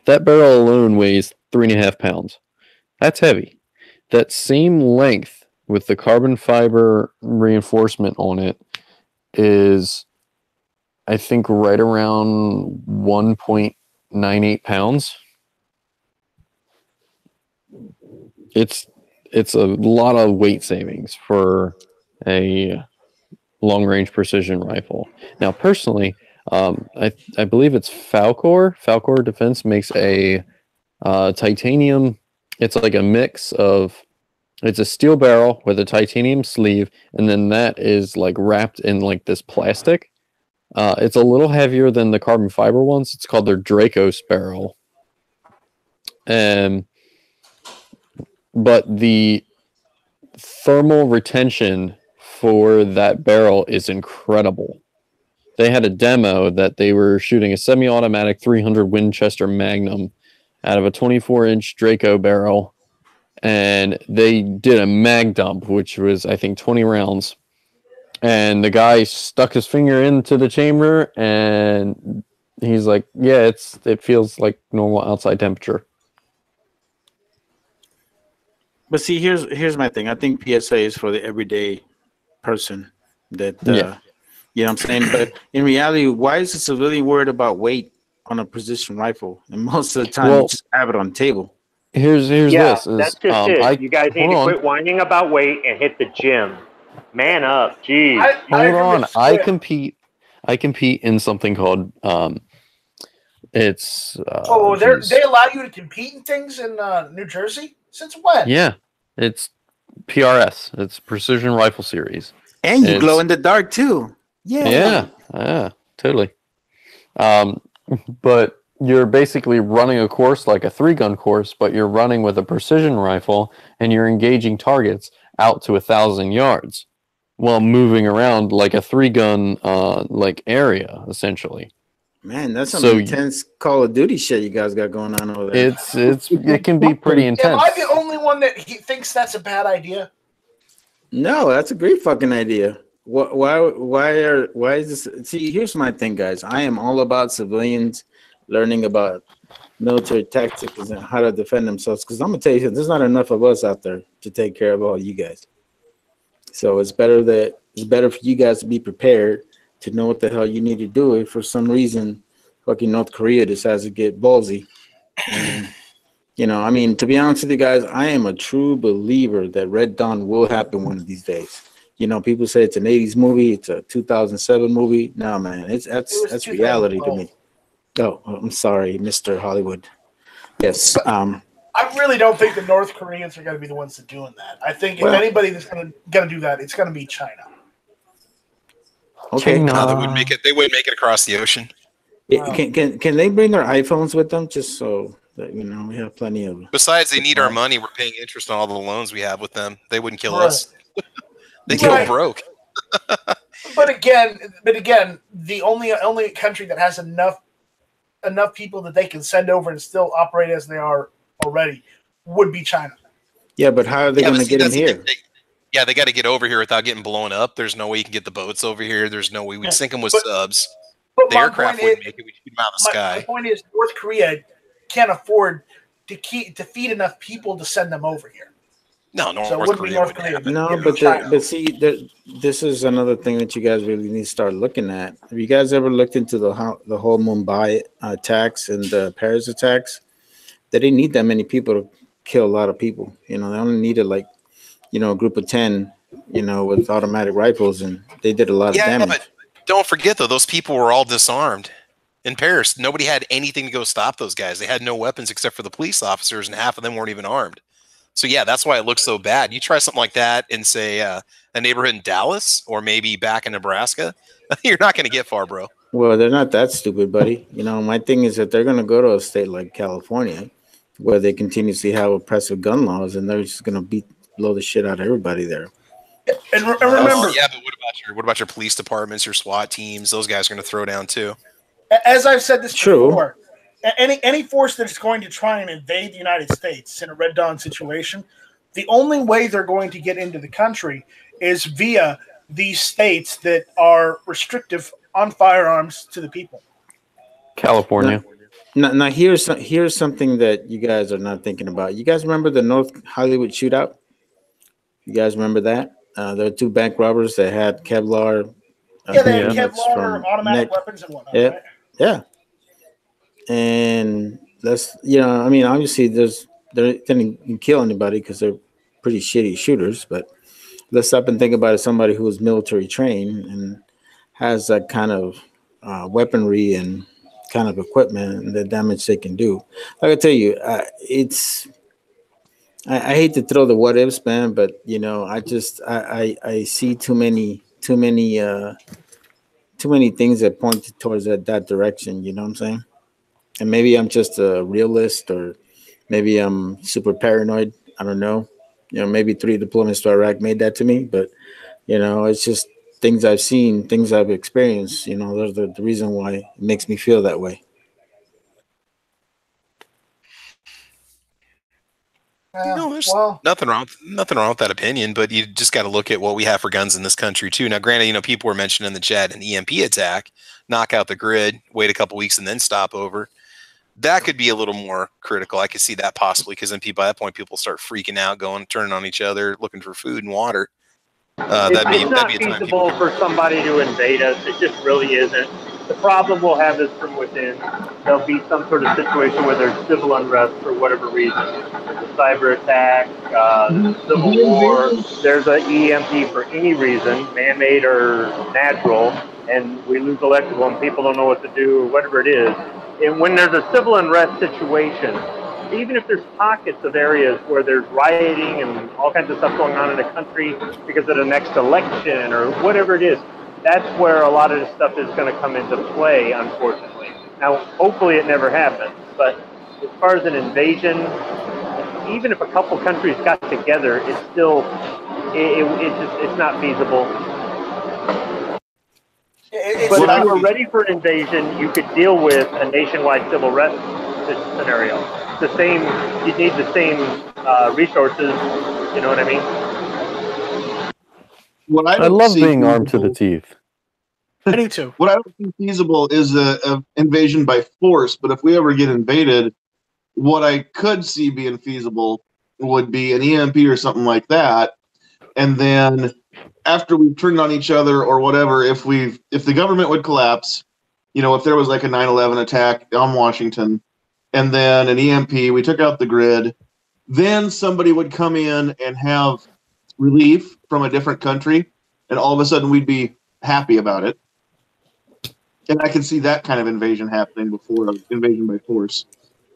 That barrel alone weighs 3.5 pounds. That's heavy. That same length with the carbon fiber reinforcement on it is, I think, right around 1.98 pounds. It's a lot of weight savings for a long-range precision rifle. Now, personally, I believe it's Falkor. Falkor Defense makes a titanium. It's like a mix of. It's a steel barrel with a titanium sleeve, and then that is like wrapped in like this plastic. It's a little heavier than the carbon fiber ones. It's called their Dracos barrel. But the thermal retention for that barrel is incredible. They had a demo that they were shooting a semi-automatic 300 Winchester Magnum out of a 24-inch Draco barrel, and they did a mag dump, which was, I think, 20 rounds. And the guy stuck his finger into the chamber, and he's like, yeah, it feels like normal outside temperature. But see, here's my thing. I think PSA is for the everyday person that, you know what I'm saying? But in reality, why is a civilian worried about weight on a precision rifle? And most of the time, you just have it on the table. Here's this. That's just it. You guys need to quit whining about weight and hit the gym. Man up, geez. Hold on. I compete in something called it's. They allow you to compete in things in New Jersey? Since when? Yeah, it's PRS. It's Precision Rifle Series. And you glow in the dark too. Yeah, totally. But you're basically running a course like a 3-gun course, but you're running with a precision rifle, and you're engaging targets out to 1,000 yards while moving around like a 3-gun like area, essentially. Man, that's some intense Call of Duty shit you guys got going on over there. It can be pretty intense. Am I the only one that thinks that's a bad idea? No, that's a great fucking idea. Why is this? See, here's my thing, guys. I am all about civilians learning about military tactics and how to defend themselves. Because I'm gonna tell you, there's not enough of us out there to take care of all you guys. So it's better for you guys to be prepared to know what the hell you need to do if for some reason fucking North Korea decides to get ballsy. And, I mean, to be honest with you guys, I am a true believer that Red Dawn will happen one of these days. People say it's an 80s movie, it's a 2007 movie. No, man, that's reality to me. Oh, I'm sorry, Mr. Hollywood. Yes. I really don't think the North Koreans are going to be the ones that doing that. I think if anybody that's going to do that, it's going to be China. Okay. They would make it across the ocean. Can they bring their iPhones with them just so that we have plenty of? Besides, they need our money. We're paying interest on all the loans we have with them. They wouldn't kill us. They go broke. But again, the only country that has enough people that they can send over and still operate as they are already would be China. Yeah, but how are they going to get them here? Yeah, they got to get over here without getting blown up. There's no way you can get the boats over here. There's no way we'd sink them with subs. But the aircraft wouldn't make it. We'd shoot them out of the sky. My point is, North Korea can't afford to feed enough people to send them over here. No, North Korea wouldn't happen. No, but see, this is another thing that you guys really need to start looking at. Have you guys ever looked into the whole Mumbai attacks and the Paris attacks? They didn't need that many people to kill a lot of people. You know, they only needed a group of 10, with automatic rifles, and they did a lot of damage. But don't forget though, those people were all disarmed. In Paris, nobody had anything to go stop those guys. They had no weapons except for the police officers, and half of them weren't even armed. So yeah, that's why it looks so bad. You try something like that in, say, a neighborhood in Dallas or maybe back in Nebraska, you're not going to get far, bro. Well, they're not that stupid, buddy. My thing is that they're going to go to a state like California where they continuously have oppressive gun laws, and they're just going to blow the shit out of everybody there. And remember, yeah, but what about your police departments, your SWAT teams? Those guys are going to throw down too. As I've said this before, any force that's going to try and invade the United States in a Red Dawn situation, the only way they're going to get into the country is via these states that are restrictive on firearms to the people. California. Now here's something that you guys are not thinking about. You guys remember the North Hollywood shootout? You guys remember that? There were 2 bank robbers that had Kevlar. They had Kevlar, automatic weapons and whatnot. Yeah, right? yeah. And that's obviously they didn't kill anybody because they're pretty shitty shooters. But let's stop and think about it. Somebody who is military trained and has that kind of weaponry and kind of equipment and the damage they can do. Like I tell you, I hate to throw the what ifs, man, but I see too many things that point towards that direction. You know what I'm saying? And maybe I'm just a realist, or maybe I'm super paranoid. I don't know. Maybe 3 deployments to Iraq made that to me, but it's just things I've seen, things I've experienced. Those are the reason why it makes me feel that way. There's nothing wrong with that opinion, but you just got to look at what we have for guns in this country too. Now, granted, people were mentioning in the chat an EMP attack, knock out the grid, wait a couple weeks, and then stop over. That could be a little more critical. I could see that possibly, because then by that point, people start freaking out, turning on each other, looking for food and water. It's not feasible for somebody to invade us. It just really isn't. The problem we'll have is from within. There'll be some sort of situation where there's civil unrest for whatever reason. There's a cyber attack, civil war. There's an EMP for any reason, man-made or natural, and we lose electrical and people don't know what to do or whatever it is. And when there's a civil unrest situation, even if there's pockets of areas where there's rioting and all kinds of stuff going on in the country because of the next election or whatever it is, that's where a lot of this stuff is going to come into play, unfortunately. Now, hopefully it never happens, but as far as an invasion, even if a couple countries got together, it's still, it's not feasible. But if you were ready for an invasion, you could deal with a nationwide civil unrest scenario. The same, you'd need the same resources, you know what I mean? I love being armed to the teeth. I do too. What I don't think feasible is a invasion by force, but if we ever get invaded, what I could see being feasible would be an EMP or something like that, and then after we've turned on each other or whatever, if the government would collapse, if there was like a 9/11 attack on Washington, and then an EMP, we took out the grid, then somebody would come in and have relief from a different country, and all of a sudden we'd be happy about it. And I can see that kind of invasion happening before an invasion by force.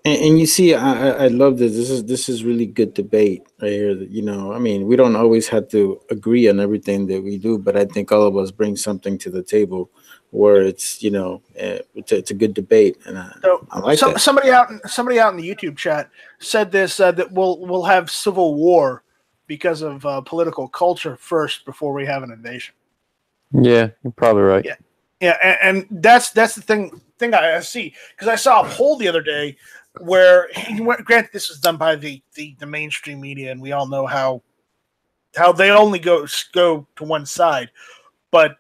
And you see, I love this. This is really good debate right here. We don't always have to agree on everything that we do, but I think all of us bring something to the table where it's it's a good debate, and I like that. Somebody out in the YouTube chat said this that we'll have civil war because of political culture first before we have an invasion. Yeah, you're probably right. Yeah, and that's the thing I see, because I saw a poll the other day where granted this was done by the mainstream media, and we all know how they only go to one side, but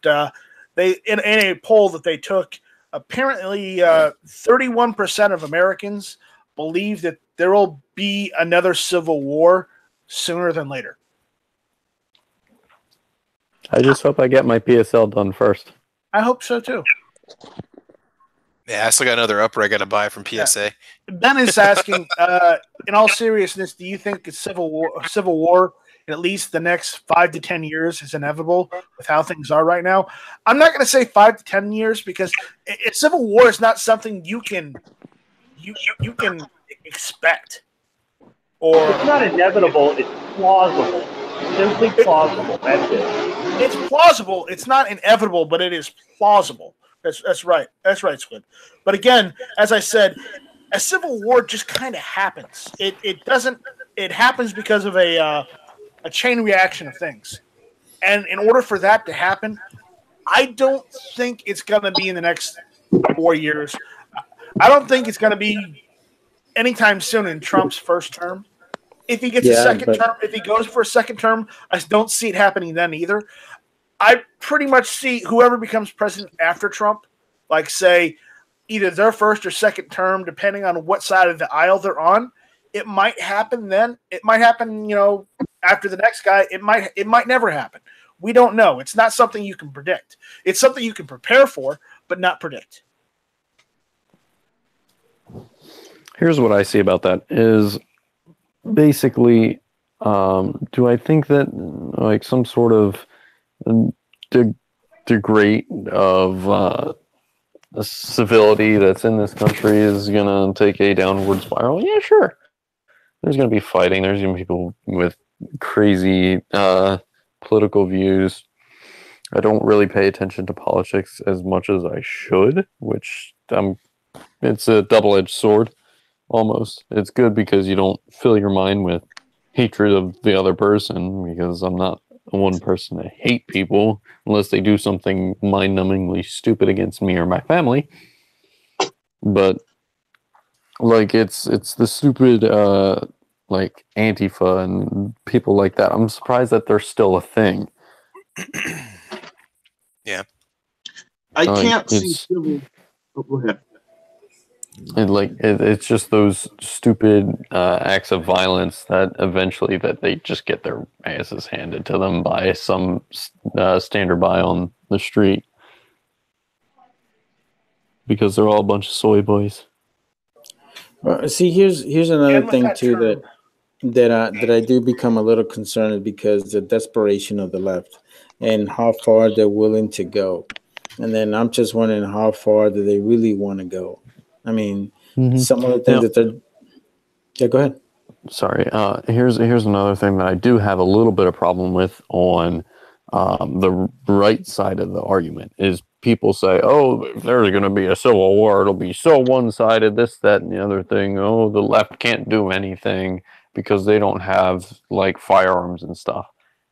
they in a poll that they took, apparently 31% of Americans believe that there will be another civil war sooner than later. I just hope I get my PSL done first. I hope so too. Yeah, I still got another upper I got to buy from PSA. Yeah. Ben is asking, in all seriousness, do you think a civil war in at least the next 5 to 10 years is inevitable with how things are right now? I'm not going to say 5 to 10 years, because a civil war is not something you can expect. Or it's not inevitable. It's plausible. Simply plausible. That's it. It's plausible. It's not inevitable, but it is plausible. That's right. That's right, Squid. But again, as I said, a civil war just kind of happens. It doesn't. It happens because of a chain reaction of things. And in order for that to happen, I don't think it's going to be in the next 4 years. I don't think it's going to be anytime soon in Trump's first term. If he gets a second term, if he goes for a second term, I don't see it happening then either. I pretty much see whoever becomes president after Trump, like say either their first or second term, depending on what side of the aisle they're on. It might happen then. It might happen, after the next guy. It might never happen. We don't know. It's not something you can predict. It's something you can prepare for, but not predict. Here's what I see about that is basically, do I think that like some sort of degree of civility that's in this country is going to take a downward spiral? Yeah, sure. There's going to be fighting. There's going to be people with crazy political views. I don't really pay attention to politics as much as I should, which it's a double-edged sword. Almost. It's good because you don't fill your mind with hatred of the other person, because I'm not one person to hate people unless they do something mind-numbingly stupid against me or my family. But like it's the stupid like Antifa and people like that. I'm surprised that they're still a thing. Yeah. I can't see civil. Oh, go ahead. It's just those stupid acts of violence that eventually that they just get their asses handed to them by some standard by on the street, because they're all a bunch of soy boys. See, here's another thing too that I do become a little concerned, because the desperation of the left and how far they're willing to go, and then I'm just wondering how far do they really want to go. I mean, some of the things that they're... Yeah, go ahead. Sorry. Here's another thing that I do have a little bit of problem with on the right side of the argument is people say, oh, if there's going to be a civil war, it'll be so one-sided, this, that, and the other thing. Oh, the left can't do anything because they don't have, like, firearms and stuff.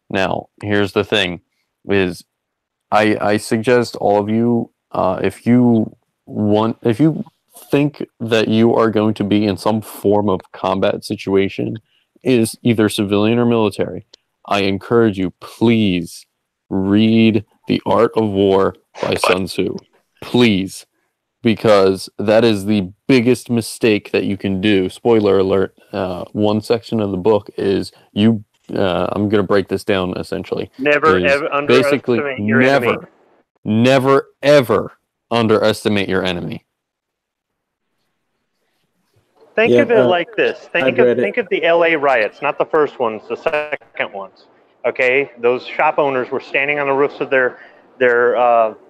Now, here's the thing, is I suggest all of you, if you think that you are going to be in some form of combat situation, is either civilian or military, I encourage you, please read The Art of War by Sun Tzu. Please. Because that is the biggest mistake that you can do. Spoiler alert, one section of the book is I'm going to break this down essentially. Never ever underestimate your enemy. Never, ever underestimate your enemy. Think of it like this. Think of the LA riots, not the first ones, the second ones. Okay, those shop owners were standing on the roofs of their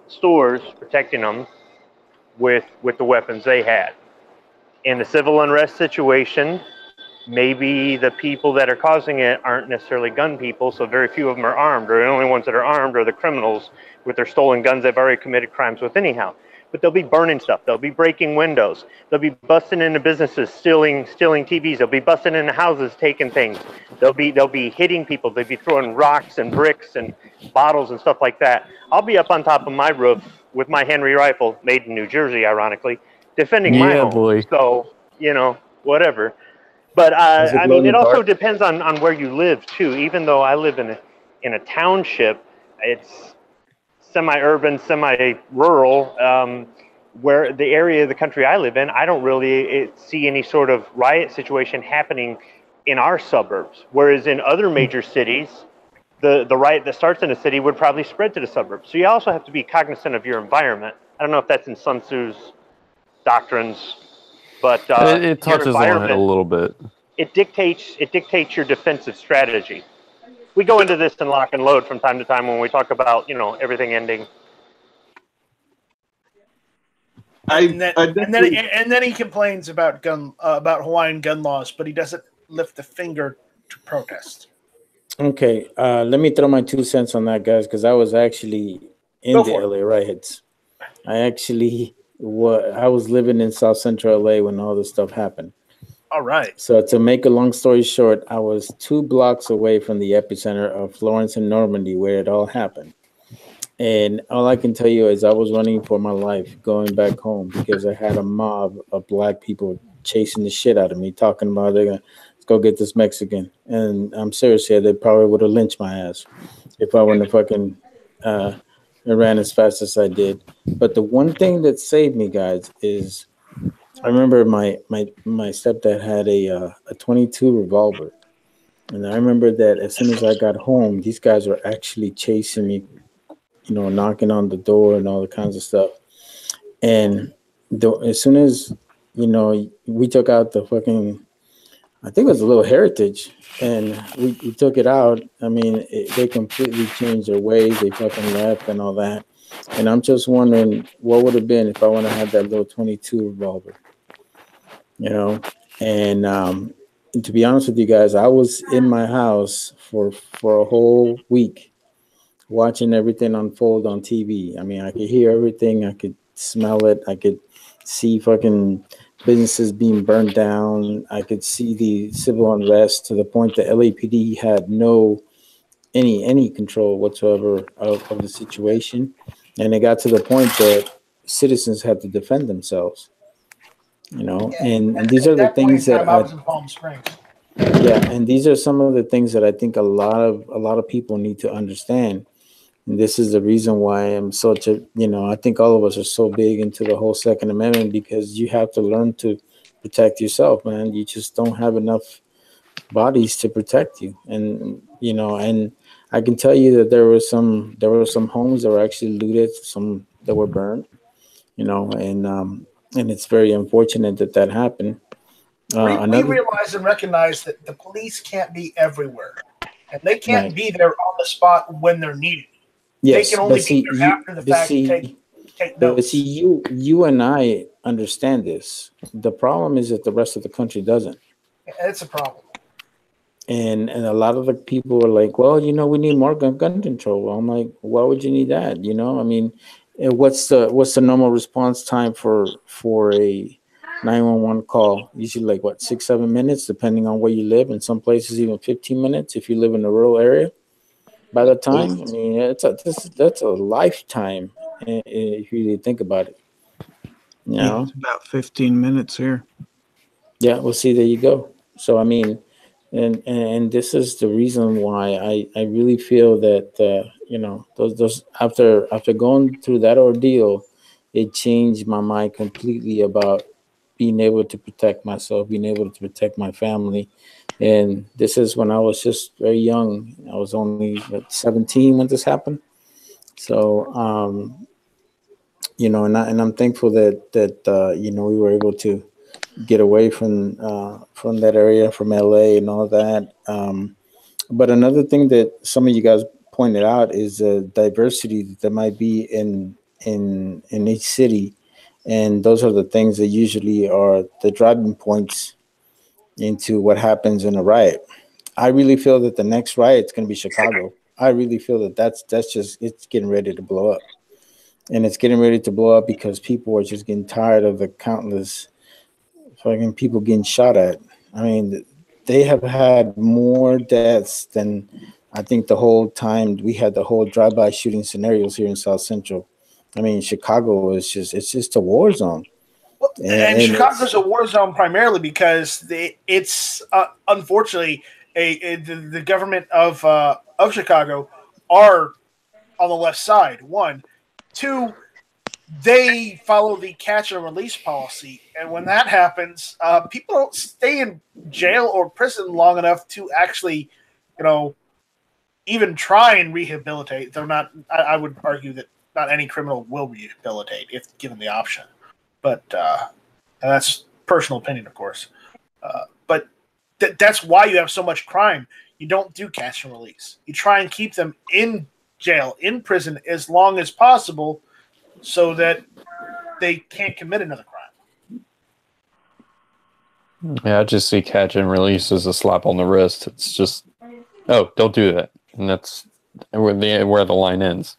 stores, protecting them with the weapons they had. In the civil unrest situation, maybe the people that are causing it aren't necessarily gun people, so very few of them are armed, or the only ones that are armed are the criminals with their stolen guns they've already committed crimes with anyhow. but they'll be burning stuff. They'll be breaking windows. They'll be busting into businesses, stealing TVs. They'll be busting into houses, taking things. They'll be hitting people. They'll be throwing rocks and bricks and bottles and stuff like that. I'll be up on top of my roof with my Henry rifle, made in New Jersey, ironically, defending my home. Boy. So, whatever. But I mean, it also depends on where you live too. Even though I live in a township, it's semi-urban, semi-rural. Where the area of the country I live in, I don't really see any sort of riot situation happening in our suburbs. Whereas in other major cities, the riot that starts in a city would probably spread to the suburbs. So you also have to be cognizant of your environment. I don't know if that's in Sun Tzu's doctrines, but it touches on it a little bit. It dictates your defensive strategy. We go into this in Lock and Load from time to time when we talk about everything ending. And then he complains about about Hawaiian gun laws, but he doesn't lift a finger to protest. Okay, let me throw my 2 cents on that, guys, because I was actually in the LA riots. I was living in South Central LA when all this stuff happened. All right. So to make a long story short, I was 2 blocks away from the epicenter of Florence and Normandy, where it all happened. And all I can tell you is I was running for my life going back home because I had a mob of black people chasing the shit out of me, talking about they're gonna go get this Mexican. And I'm serious here, they probably would have lynched my ass if I wouldn't have fucking ran as fast as I did. But the one thing that saved me, guys, is I remember my stepdad had a 22 revolver. And I remember that as soon as I got home, these guys were actually chasing me, knocking on the door and all the kinds of stuff. And as soon as, we took out the fucking, I think it was a little Heritage, and we took it out. I mean, they completely changed their ways. They fucking left and all that. And I'm just wondering what would have been if I would have had that little 22 revolver, And to be honest with you guys, I was in my house for a whole week watching everything unfold on TV. I mean, I could hear everything. I could smell it. I could see fucking businesses being burned down. I could see the civil unrest to the point that LAPD had no any control whatsoever of the situation. And it got to the point that citizens had to defend themselves. And these are the things that I was in Palm Springs. Yeah, and these are some of the things that I think a lot of people need to understand. And this is the reason why I'm such a, I think all of us are so big into the whole Second Amendment, because you have to learn to protect yourself, man. You just don't have enough bodies to protect you. And, and I can tell you that there were some homes that were actually looted, some that were burned, and it's very unfortunate that happened. We realize and recognize that the police can't be everywhere, and they can't be there on the spot when they're needed. Yes, they can only be there after the fact and take notes. But see, you and I understand this. The problem is that the rest of the country doesn't. It's a problem. And a lot of the people are like, well, we need more gun control. I'm like, why would you need that? I mean, what's the normal response time for a 911 call? Usually like 6-7 minutes, depending on where you live. In some places, even 15 minutes if you live in a rural area. By the time, I mean, that's a lifetime if you really think about it. It's about 15 minutes here. Yeah, well, see, there you go. So I mean, and this is the reason why I really feel that those after going through that ordeal, it changed my mind completely about being able to protect myself, being able to protect my family. And this is when I was just very young. I was only 17 when this happened. So, and I'm thankful that we were able to get away from that area, from LA and all that. But another thing that some of you guys pointed out is the diversity that might be in each city. And those are the things that usually are the driving points into what happens in a riot. I really feel that the next riot is going to be Chicago. I really feel that that's just, it's getting ready to blow up. and it's getting ready to blow up because people are just getting tired of the countless fucking people getting shot at. I mean, they have had more deaths than I think the whole time we had the whole drive-by shooting scenarios here in South Central. I mean, Chicago is just a war zone. Well, and Chicago's a war zone primarily because it's unfortunately the government of Chicago are on the left side. 1, 2, they follow the catch and release policy, and when that happens, people don't stay in jail or prison long enough to actually, even try and rehabilitate. They're not. I would argue that not any criminal will rehabilitate if given the option, but and that's personal opinion, of course. But that's why you have so much crime. You don't do catch and release. You try and keep them in jail, in prison, as long as possible, so that they can't commit another crime. Yeah, I just see catch and release as a slap on the wrist. It's just, oh, don't do that, and that's where the line ends.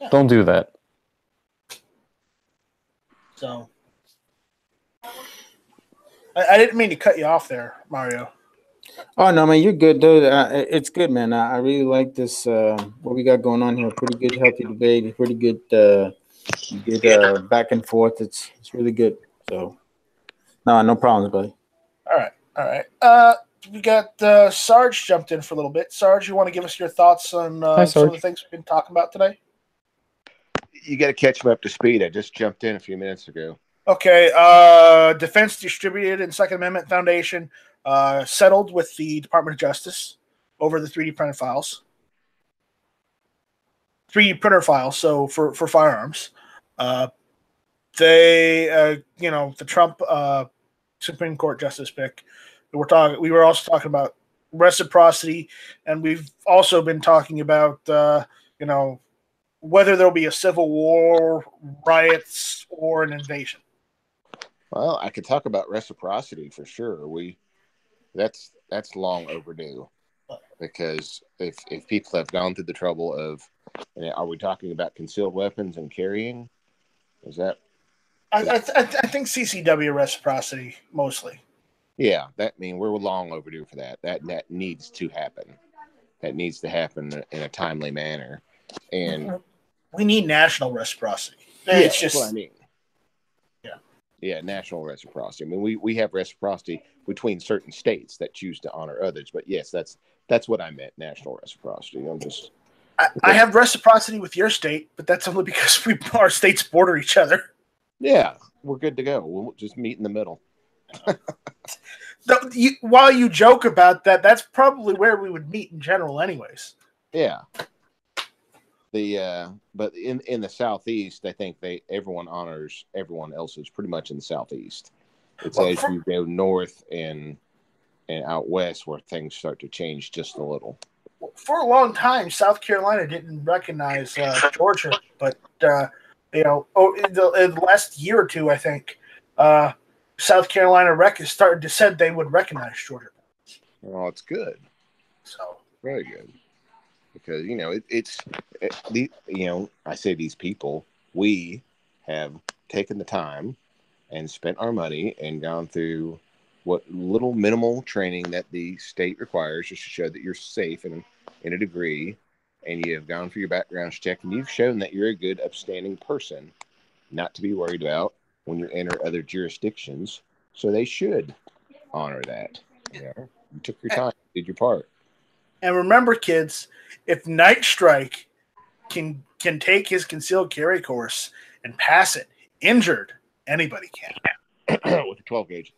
Yeah. Don't do that. So, I didn't mean to cut you off there, Mario. Oh no, man, you're good, dude. It's good, man. I really like this. What we got going on here. Pretty good, healthy debate. Pretty good, back and forth. It's really good. So, no problems, buddy. All right. We got Sarge jumped in for a little bit. Sarge, you want to give us your thoughts on some of the things we've been talking about today? You got to catch me up to speed. I just jumped in a few minutes ago. Okay. Defense Distributed and Second Amendment Foundation settled with the Department of Justice over the 3D printer files. 3D printer files, so for firearms. The Trump Supreme Court justice pick. We were also talking about reciprocity, and we've also been talking about whether there'll be a civil war, riots, or an invasion. Well, I could talk about reciprocity for sure. That's long overdue, because if people have gone through the trouble of, are we talking about concealed weapons and carrying? Is that? I think CCW reciprocity mostly. Yeah, we're long overdue for that. That needs to happen. That needs to happen in a timely manner, and we need national reciprocity. It's just what I mean. Yeah, national reciprocity. I mean, we have reciprocity between certain states that choose to honor others, but yes, that's what I meant. National reciprocity. I have reciprocity with your state, but that's only because our states border each other. Yeah, we're good to go. We'll just meet in the middle. While you joke about that, that's probably where we would meet in general, anyways. Yeah. But in the Southeast, I think everyone honors everyone else's pretty much in the Southeast. It's as you go north and out west where things start to change just a little. For a long time, South Carolina didn't recognize Georgia, but in the last year or two, I think South Carolina started to said they would recognize Georgia. Well, it's good. So very good. Because I say these people, we have taken the time and spent our money and gone through what little minimal training that the state requires just to show that you're safe in a degree, and you have gone through your background check, and you've shown that you're a good, upstanding person, not to be worried about when you enter other jurisdictions. So they should honor that. You took your time, did your part. And remember, kids, if Night Strike can take his concealed carry course and pass it injured, anybody can. With a 12 gauge.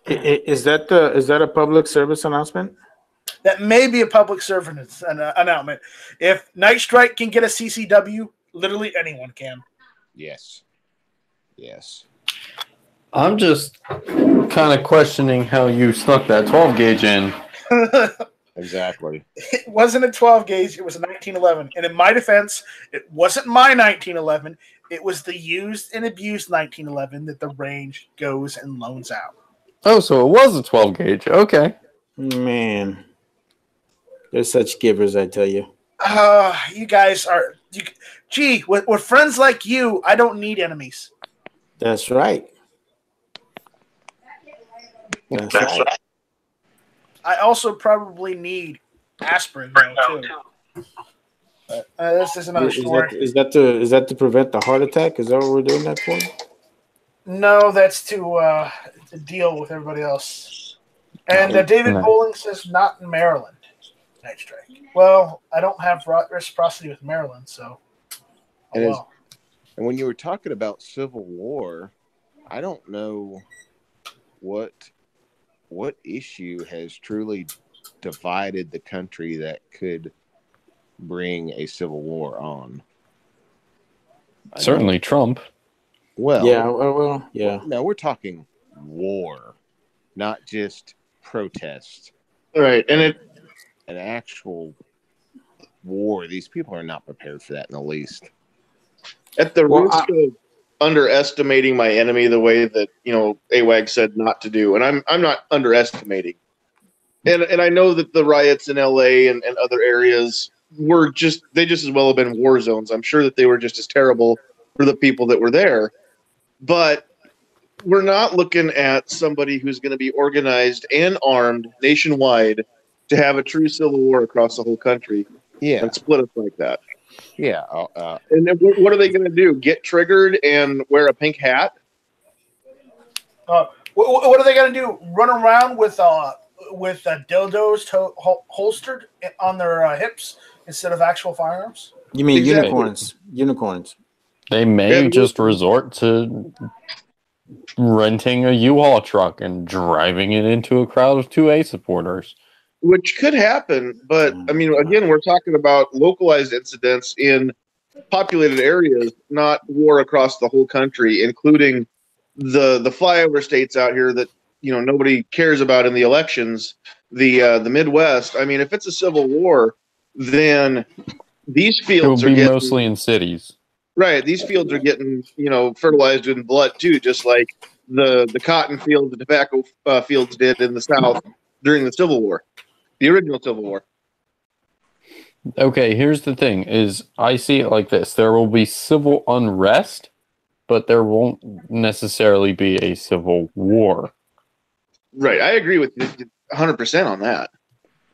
Is that a public service announcement? That may be a public service announcement. If Night Strike can get a CCW, literally anyone can. Yes. I'm just kind of questioning how you snuck that 12 gauge in. Exactly. It wasn't a 12 gauge. It was a 1911. And in my defense, it wasn't my 1911. It was the used and abused 1911 that the range goes and loans out. Oh, so it was a 12 gauge. Okay. Man. They're such givers, I tell you. You guys are... Gee, with friends like you, I don't need enemies. That's right. That's right. I also probably need aspirin though too. But, this is another story. Is that to prevent the heart attack? Is that what we're doing that for? No, that's to deal with everybody else. And David Bowling says not in Maryland. Night strike. Well, I don't have reciprocity with Maryland, so. And when you were talking about Civil War, I don't know what issue has truly divided the country that could bring a civil war on. Certainly Trump. Well, yeah. No, we're talking war, not just protest. Right, and an actual war. These people are not prepared for that in the least. At the risk of underestimating my enemy the way that, AWAG said not to do, and I'm not underestimating. And I know that the riots in LA and other areas were just as well have been war zones. I'm sure that they were just as terrible for the people that were there. But we're not looking at somebody who's going to be organized and armed nationwide to have a true civil war across the whole country. Yeah. And split us like that. Yeah. And then what are they going to do? Get triggered and wear a pink hat? What are they going to do? Run around with dildos holstered on their hips instead of actual firearms? You mean unicorns? Unicorns. They may just resort to renting a U-Haul truck and driving it into a crowd of 2A supporters. Which could happen, but I mean, again, we're talking about localized incidents in populated areas, not war across the whole country, including the flyover states out here that nobody cares about in the elections, the Midwest. I mean, if it's a civil war, then these fields it will be mostly in cities. Right, these fields are getting fertilized in blood too, just like the cotton fields, the tobacco fields did in the South during the Civil War. The original Civil War. Okay, here's the thing, is I see it like this. There will be civil unrest, but there won't necessarily be a civil war. Right, I agree with you 100% on that.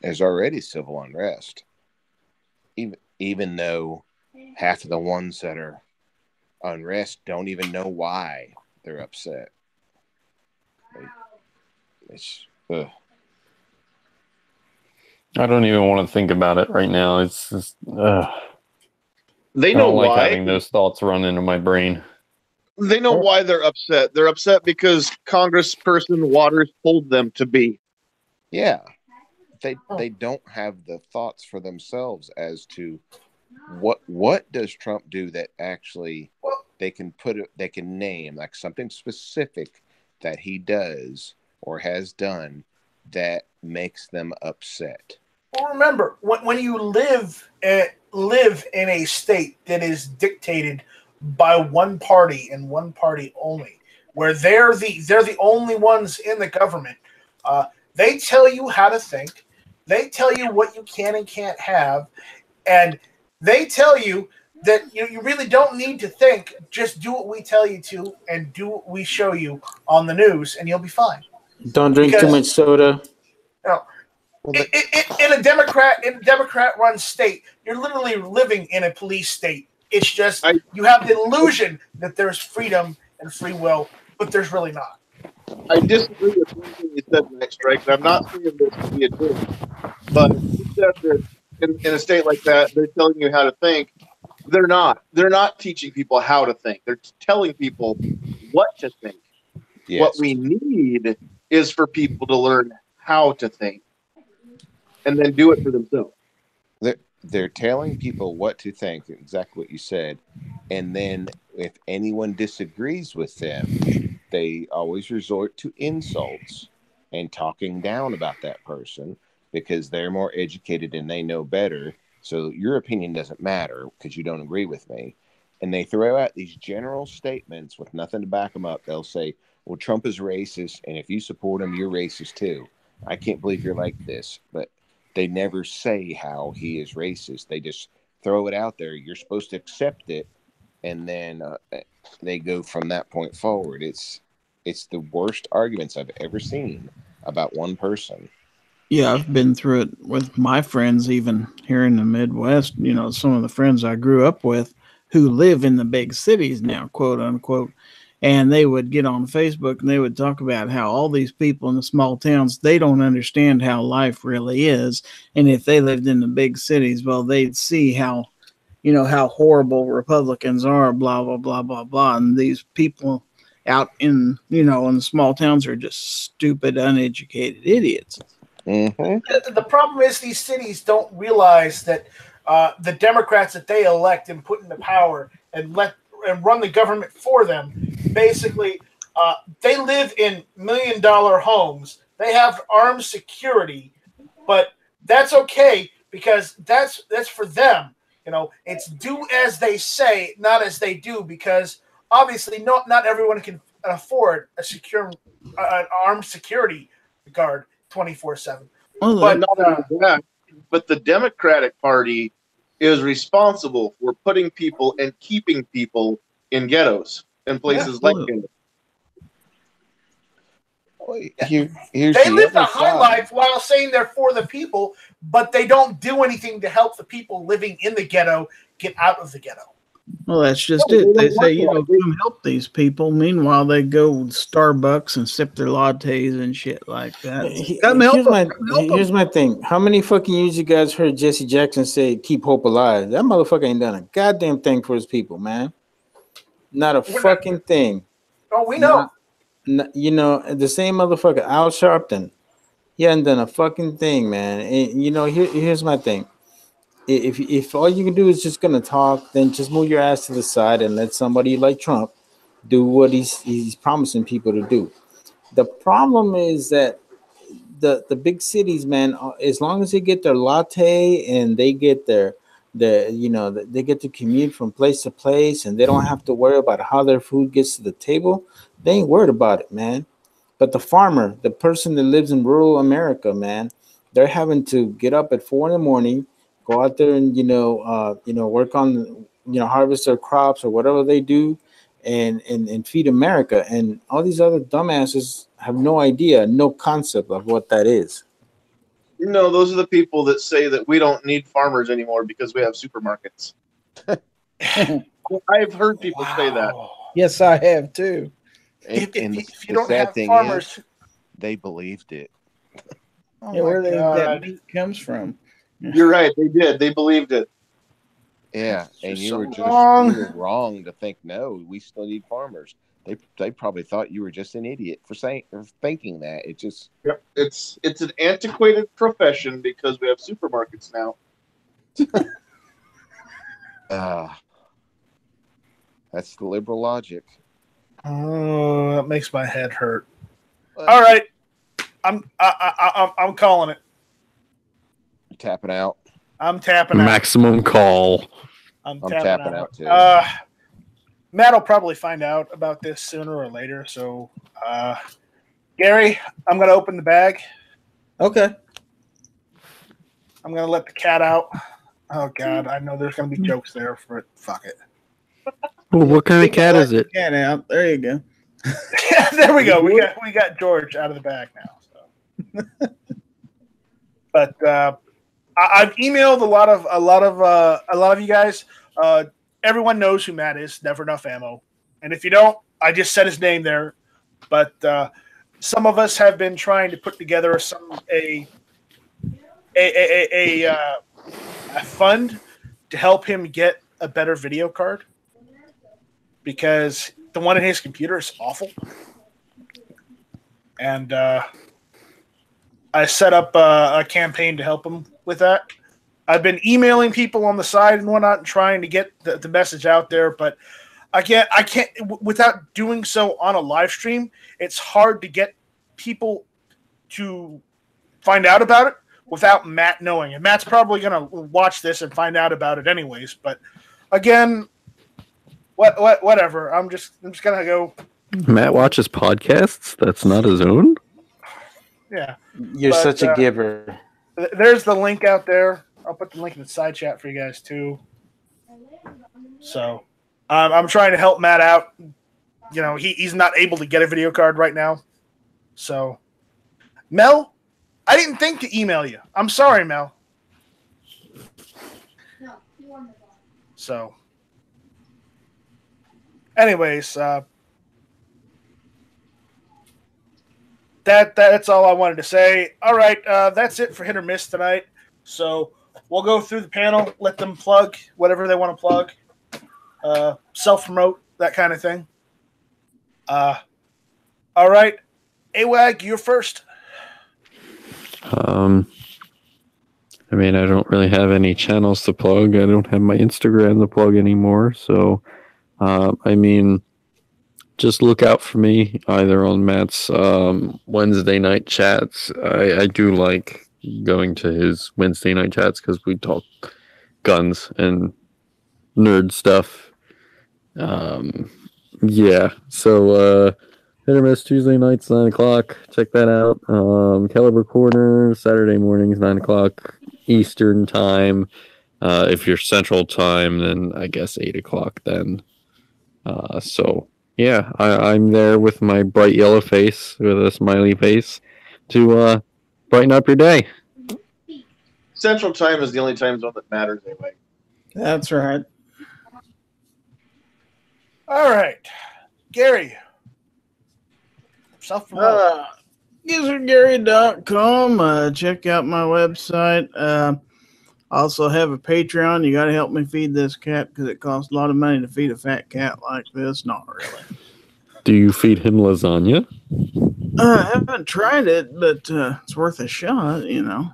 There's already civil unrest. Even though half of the ones that are unrest don't even know why they're upset. I don't even want to think about it right now. It's just, they know why. I don't like why. having those thoughts run into my brain. They know why they're upset. They're upset because Congressperson Waters told them to be. Yeah. They don't have the thoughts for themselves as to what does Trump do that actually they can name, like something specific that he does or has done that makes them upset. Well, remember, when you live in a state that is dictated by one party and one party only, where they're the only ones in the government, they tell you how to think, they tell you what you can and can't have, and they tell you that you really don't need to think. Just do what we tell you to and do what we show you on the news, and you'll be fine. Don't drink too much soda. In a Democrat-run state, you're literally living in a police state. It's just you have the illusion that there's freedom and free will, but there's really not. I disagree with everything you said, Night Strike, and I'm not saying this to be a dick, but you said that in a state like that, they're telling you how to think. They're not. They're not teaching people how to think. They're telling people what to think. Yes. What we need is for people to learn how to think and then do it for themselves. They're telling people what to think, exactly what you said. And then if anyone disagrees with them, they always resort to insults and talking down about that person because they're more educated and they know better. So your opinion doesn't matter because you don't agree with me. And they throw out these general statements with nothing to back them up. They'll say, well, Trump is racist, and if you support him, you're racist too. I can't believe you're like this. But they never say how he is racist. They just throw it out there. You're supposed to accept it, and then they go from that point forward. It's the worst arguments I've ever seen about one person. Yeah, I've been through it with my friends, even here in the Midwest. You know, some of the friends I grew up with who live in the big cities now, quote unquote. And they would get on Facebook and they would talk about how all these people in the small towns, they don't understand how life really is. And if they lived in the big cities, well, they'd see how, you know, how horrible Republicans are, blah, blah, blah, blah, blah. And these people out in, you know, in the small towns are just stupid, uneducated idiots. Mm-hmm. The problem is these cities don't realize that the Democrats that they elect and put into power and run the government for them, basically, they live in $1 million homes. They have armed security, but that's okay because that's for them. You know, it's do as they say, not as they do, because obviously not everyone can afford an armed security guard 24/7. But not only that, but the Democratic Party is responsible for putting people and keeping people in ghettos and places like ghettos. They live the high life while saying they're for the people, but they don't do anything to help the people living in the ghetto get out of the ghetto. Well, that's just it. They say, you know, come help these people. Meanwhile, they go to Starbucks and sip their lattes and shit like that. Here's my thing. How many fucking years you guys heard Jesse Jackson say, keep hope alive? That motherfucker ain't done a goddamn thing for his people, man. Not a fucking thing. Oh, we know. You know, the same motherfucker, Al Sharpton. He hasn't done a fucking thing, man. And, you know, here's my thing. If all you can do is just gonna talk, then just move your ass to the side and let somebody like Trump do what he's promising people to do. The problem is that the big cities, man, as long as they get their latte and they get they get to commute from place to place and they don't have to worry about how their food gets to the table, they ain't worried about it, man. But the farmer, the person that lives in rural America, man, they're having to get up at 4 a.m, go out there and work on harvest their crops or whatever they do, and feed America. And all these other dumbasses have no idea, no concept of what that is. You know, those are the people that say that we don't need farmers anymore because we have supermarkets. I've heard people say that. Yes, I have too. And if you don't have farmers, they believed it. Yeah, where that meat comes from. You're right. They did. They believed it. Yeah, and you were wrong to think no. We still need farmers. They probably thought you were just an idiot for thinking that. It just it's an antiquated profession because we have supermarkets now. That's the liberal logic. Oh, that makes my head hurt. All right, I'm calling it. Tapping out. I'm tapping out. Maximum call. I'm tapping out too. Matt will probably find out about this sooner or later. So, Gary, I'm going to open the bag. Okay. I'm going to let the cat out. Oh, God. I know there's going to be jokes there for it. Fuck it. Well, what kind of cat is it? Cat out. There you go. There we go. We got George out of the bag now. So. But I've emailed a lot of you guys. Everyone knows who Matt is. Never Enough Ammo, and if you don't, I just said his name there. But some of us have been trying to put together a fund to help him get a better video card because the one in his computer is awful, and I set up a campaign to help him with that. I've been emailing people on the side and whatnot and trying to get the message out there, but I can't without doing so on a live stream. It's hard to get people to find out about it without Matt knowing. And Matt's probably going to watch this and find out about it anyways. But again, whatever. I'm just going to go. Matt watches podcasts. That's not his own. Yeah. You're such a giver. There's the link out there. I'll put the link in the side chat for you guys too. So I'm trying to help Matt out. You know, he's not able to get a video card right now. So, Mel, I didn't think to email you. I'm sorry, Mel. So, anyways, that's all I wanted to say. All right, that's it for Hit or Miss tonight. So we'll go through the panel, let them plug whatever they want to plug, self-promote, that kind of thing. All right, AWAG, you're first. I mean, I don't really have any channels to plug. I don't have my Instagram to plug anymore. So, I mean, just look out for me either on Matt's Wednesday night chats. I do like going to his Wednesday night chats because we talk guns and nerd stuff. Yeah, so Hit or Miss Tuesday nights 9 o'clock. Check that out. Caliber Corner Saturday mornings 9 o'clock Eastern time. If you're Central time, then I guess 8 o'clock then. So yeah, I'm there with my bright yellow face with a smiley face to brighten up your day. Central time is the only time zone that matters anyway. That's right. All right, Gary. Self-promote. GizzardGary.com. Check out my website. Also have a Patreon. You got to help me feed this cat because it costs a lot of money to feed a fat cat like this. Not really. Do you feed him lasagna? I haven't tried it, but it's worth a shot, you know.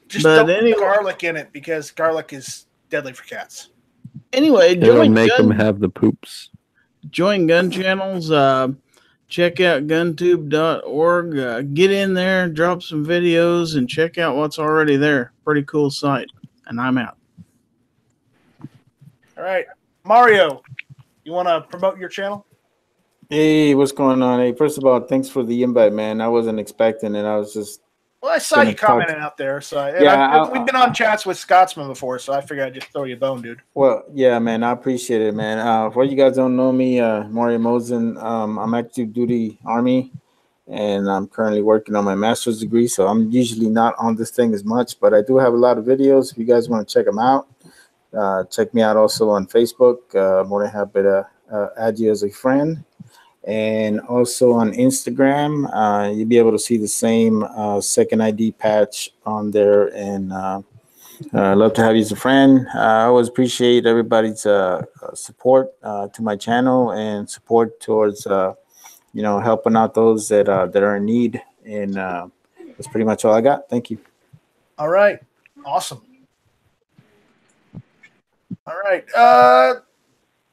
Just don't put garlic in it because garlic is deadly for cats. Anyway, it'll make them have the poops. Join gun channels. Check out guntube.org. Get in there, drop some videos, and check out what's already there. Pretty cool site. And I'm out. All right. Mario, you want to promote your channel? Hey, what's going on? Hey, first of all, thanks for the invite, man. I wasn't expecting it. I was just... Well, I saw you commenting out there. So we've been on chats with Scotsman before, so I figured I'd just throw you a bone, dude. Well, yeah, man, I appreciate it, man. For you guys don't know me, Mario Mosen, I'm active duty Army, and I'm currently working on my master's degree, so I'm usually not on this thing as much, but I do have a lot of videos. If you guys want to check them out, check me out also on Facebook. More than happy to add you as a friend. And also on Instagram, you'll be able to see the same second ID patch on there. And I'd love to have you as a friend. I always appreciate everybody's support to my channel and support towards, helping out those that are in need. And that's pretty much all I got. Thank you. All right. Awesome. All right.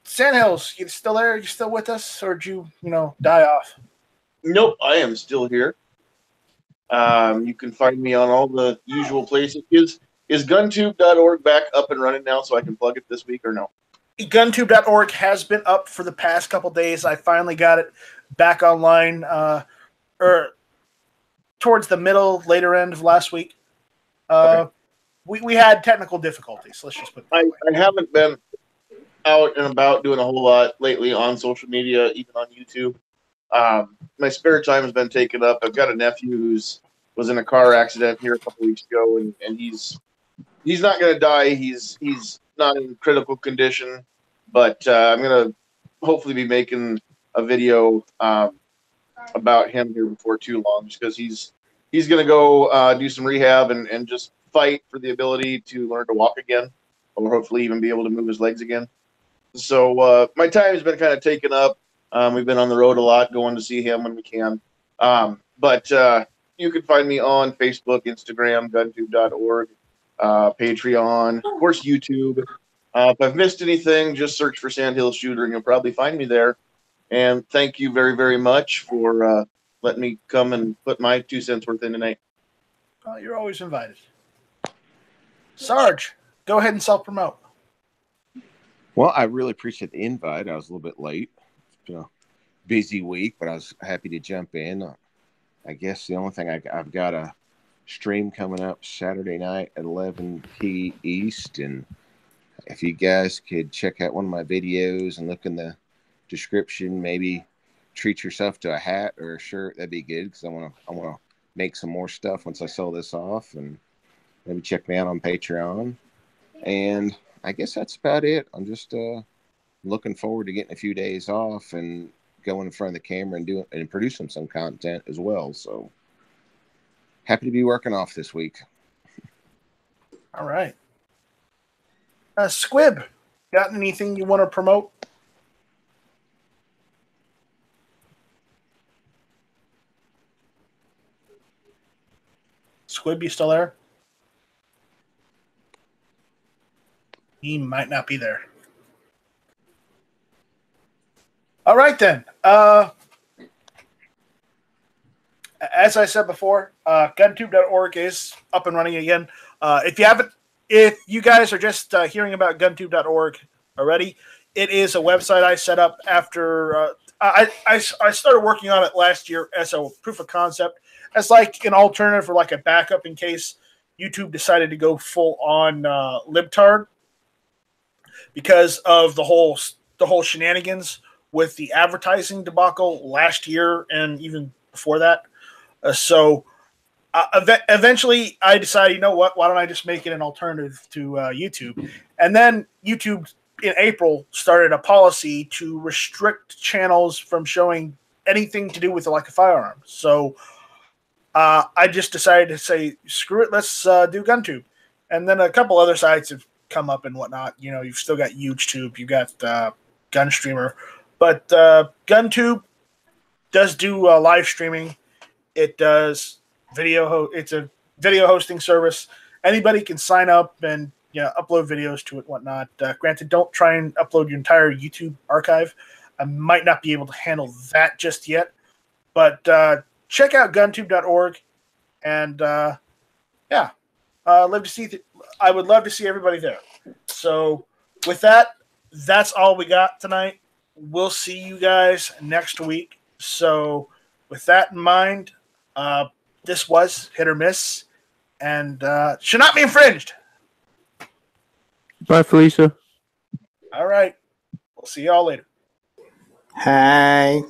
Sandhills, you still there? You still with us, or did you, die off? Nope, I am still here. You can find me on all the usual places. Is guntube.org back up and running now, so I can plug it this week, or no? Guntube.org has been up for the past couple days. I finally got it back online, or towards the later end of last week. Okay. We had technical difficulties. Let's just put it that way. I haven't been out and about doing a whole lot lately on social media, even on YouTube. My spare time has been taken up. I've got a nephew who's was in a car accident here a couple weeks ago, and he's not going to die. He's not in critical condition, but I'm going to hopefully be making a video about him here before too long, just because he's going to go do some rehab and just fight for the ability to learn to walk again, or hopefully even be able to move his legs again. So my time has been kind of taken up. We've been on the road a lot, going to see him when we can. But you can find me on Facebook, Instagram, guntube.org, Patreon, of course, YouTube. If I've missed anything, just search for Sandhills Shooter, and you'll probably find me there. And thank you very, very much for letting me come and put my 2 cents worth in tonight. Well, you're always invited. Sarge, go ahead and self-promote. Well, I really appreciate the invite. I was a little bit late. It's been a busy week, but I was happy to jump in. I guess the only thing I've got to stream coming up Saturday night at 11 p. East. And if you guys could check out one of my videos and look in the description, maybe treat yourself to a hat or a shirt, that'd be good, because I want to make some more stuff once I sell this off. And maybe check me out on Patreon. And I guess that's about it. I'm just looking forward to getting a few days off and going in front of the camera and producing some content as well. So happy to be working off this week. All right. Squib, got anything you want to promote? Squib, you still there? He might not be there. All right, then. As I said before, guntube.org is up and running again. If you guys are just hearing about guntube.org already, it is a website I set up after I started working on it last year as a proof of concept, as like an alternative or like a backup in case YouTube decided to go full on libtard because of the whole shenanigans with the advertising debacle last year and even before that. Eventually I decided, you know what, why don't I just make it an alternative to YouTube? And then YouTube in April started a policy to restrict channels from showing anything to do with like a firearm. So I just decided to say, screw it, let's do GunTube. And then a couple other sites have come up and whatnot. You know, you've still got YouTube, you've got GunStreamer. But GunTube does do live streaming. It does video. It's a video hosting service. Anybody can sign up and upload videos to it and whatnot. Granted, don't try and upload your entire YouTube archive. I might not be able to handle that just yet. But check out guntube.org. And I would love to see everybody there. So with that, that's all we got tonight. We'll see you guys next week. So with that in mind, this was Hit or Miss, and should not be infringed. Bye, Felicia. All right. We'll see y'all later. Hi.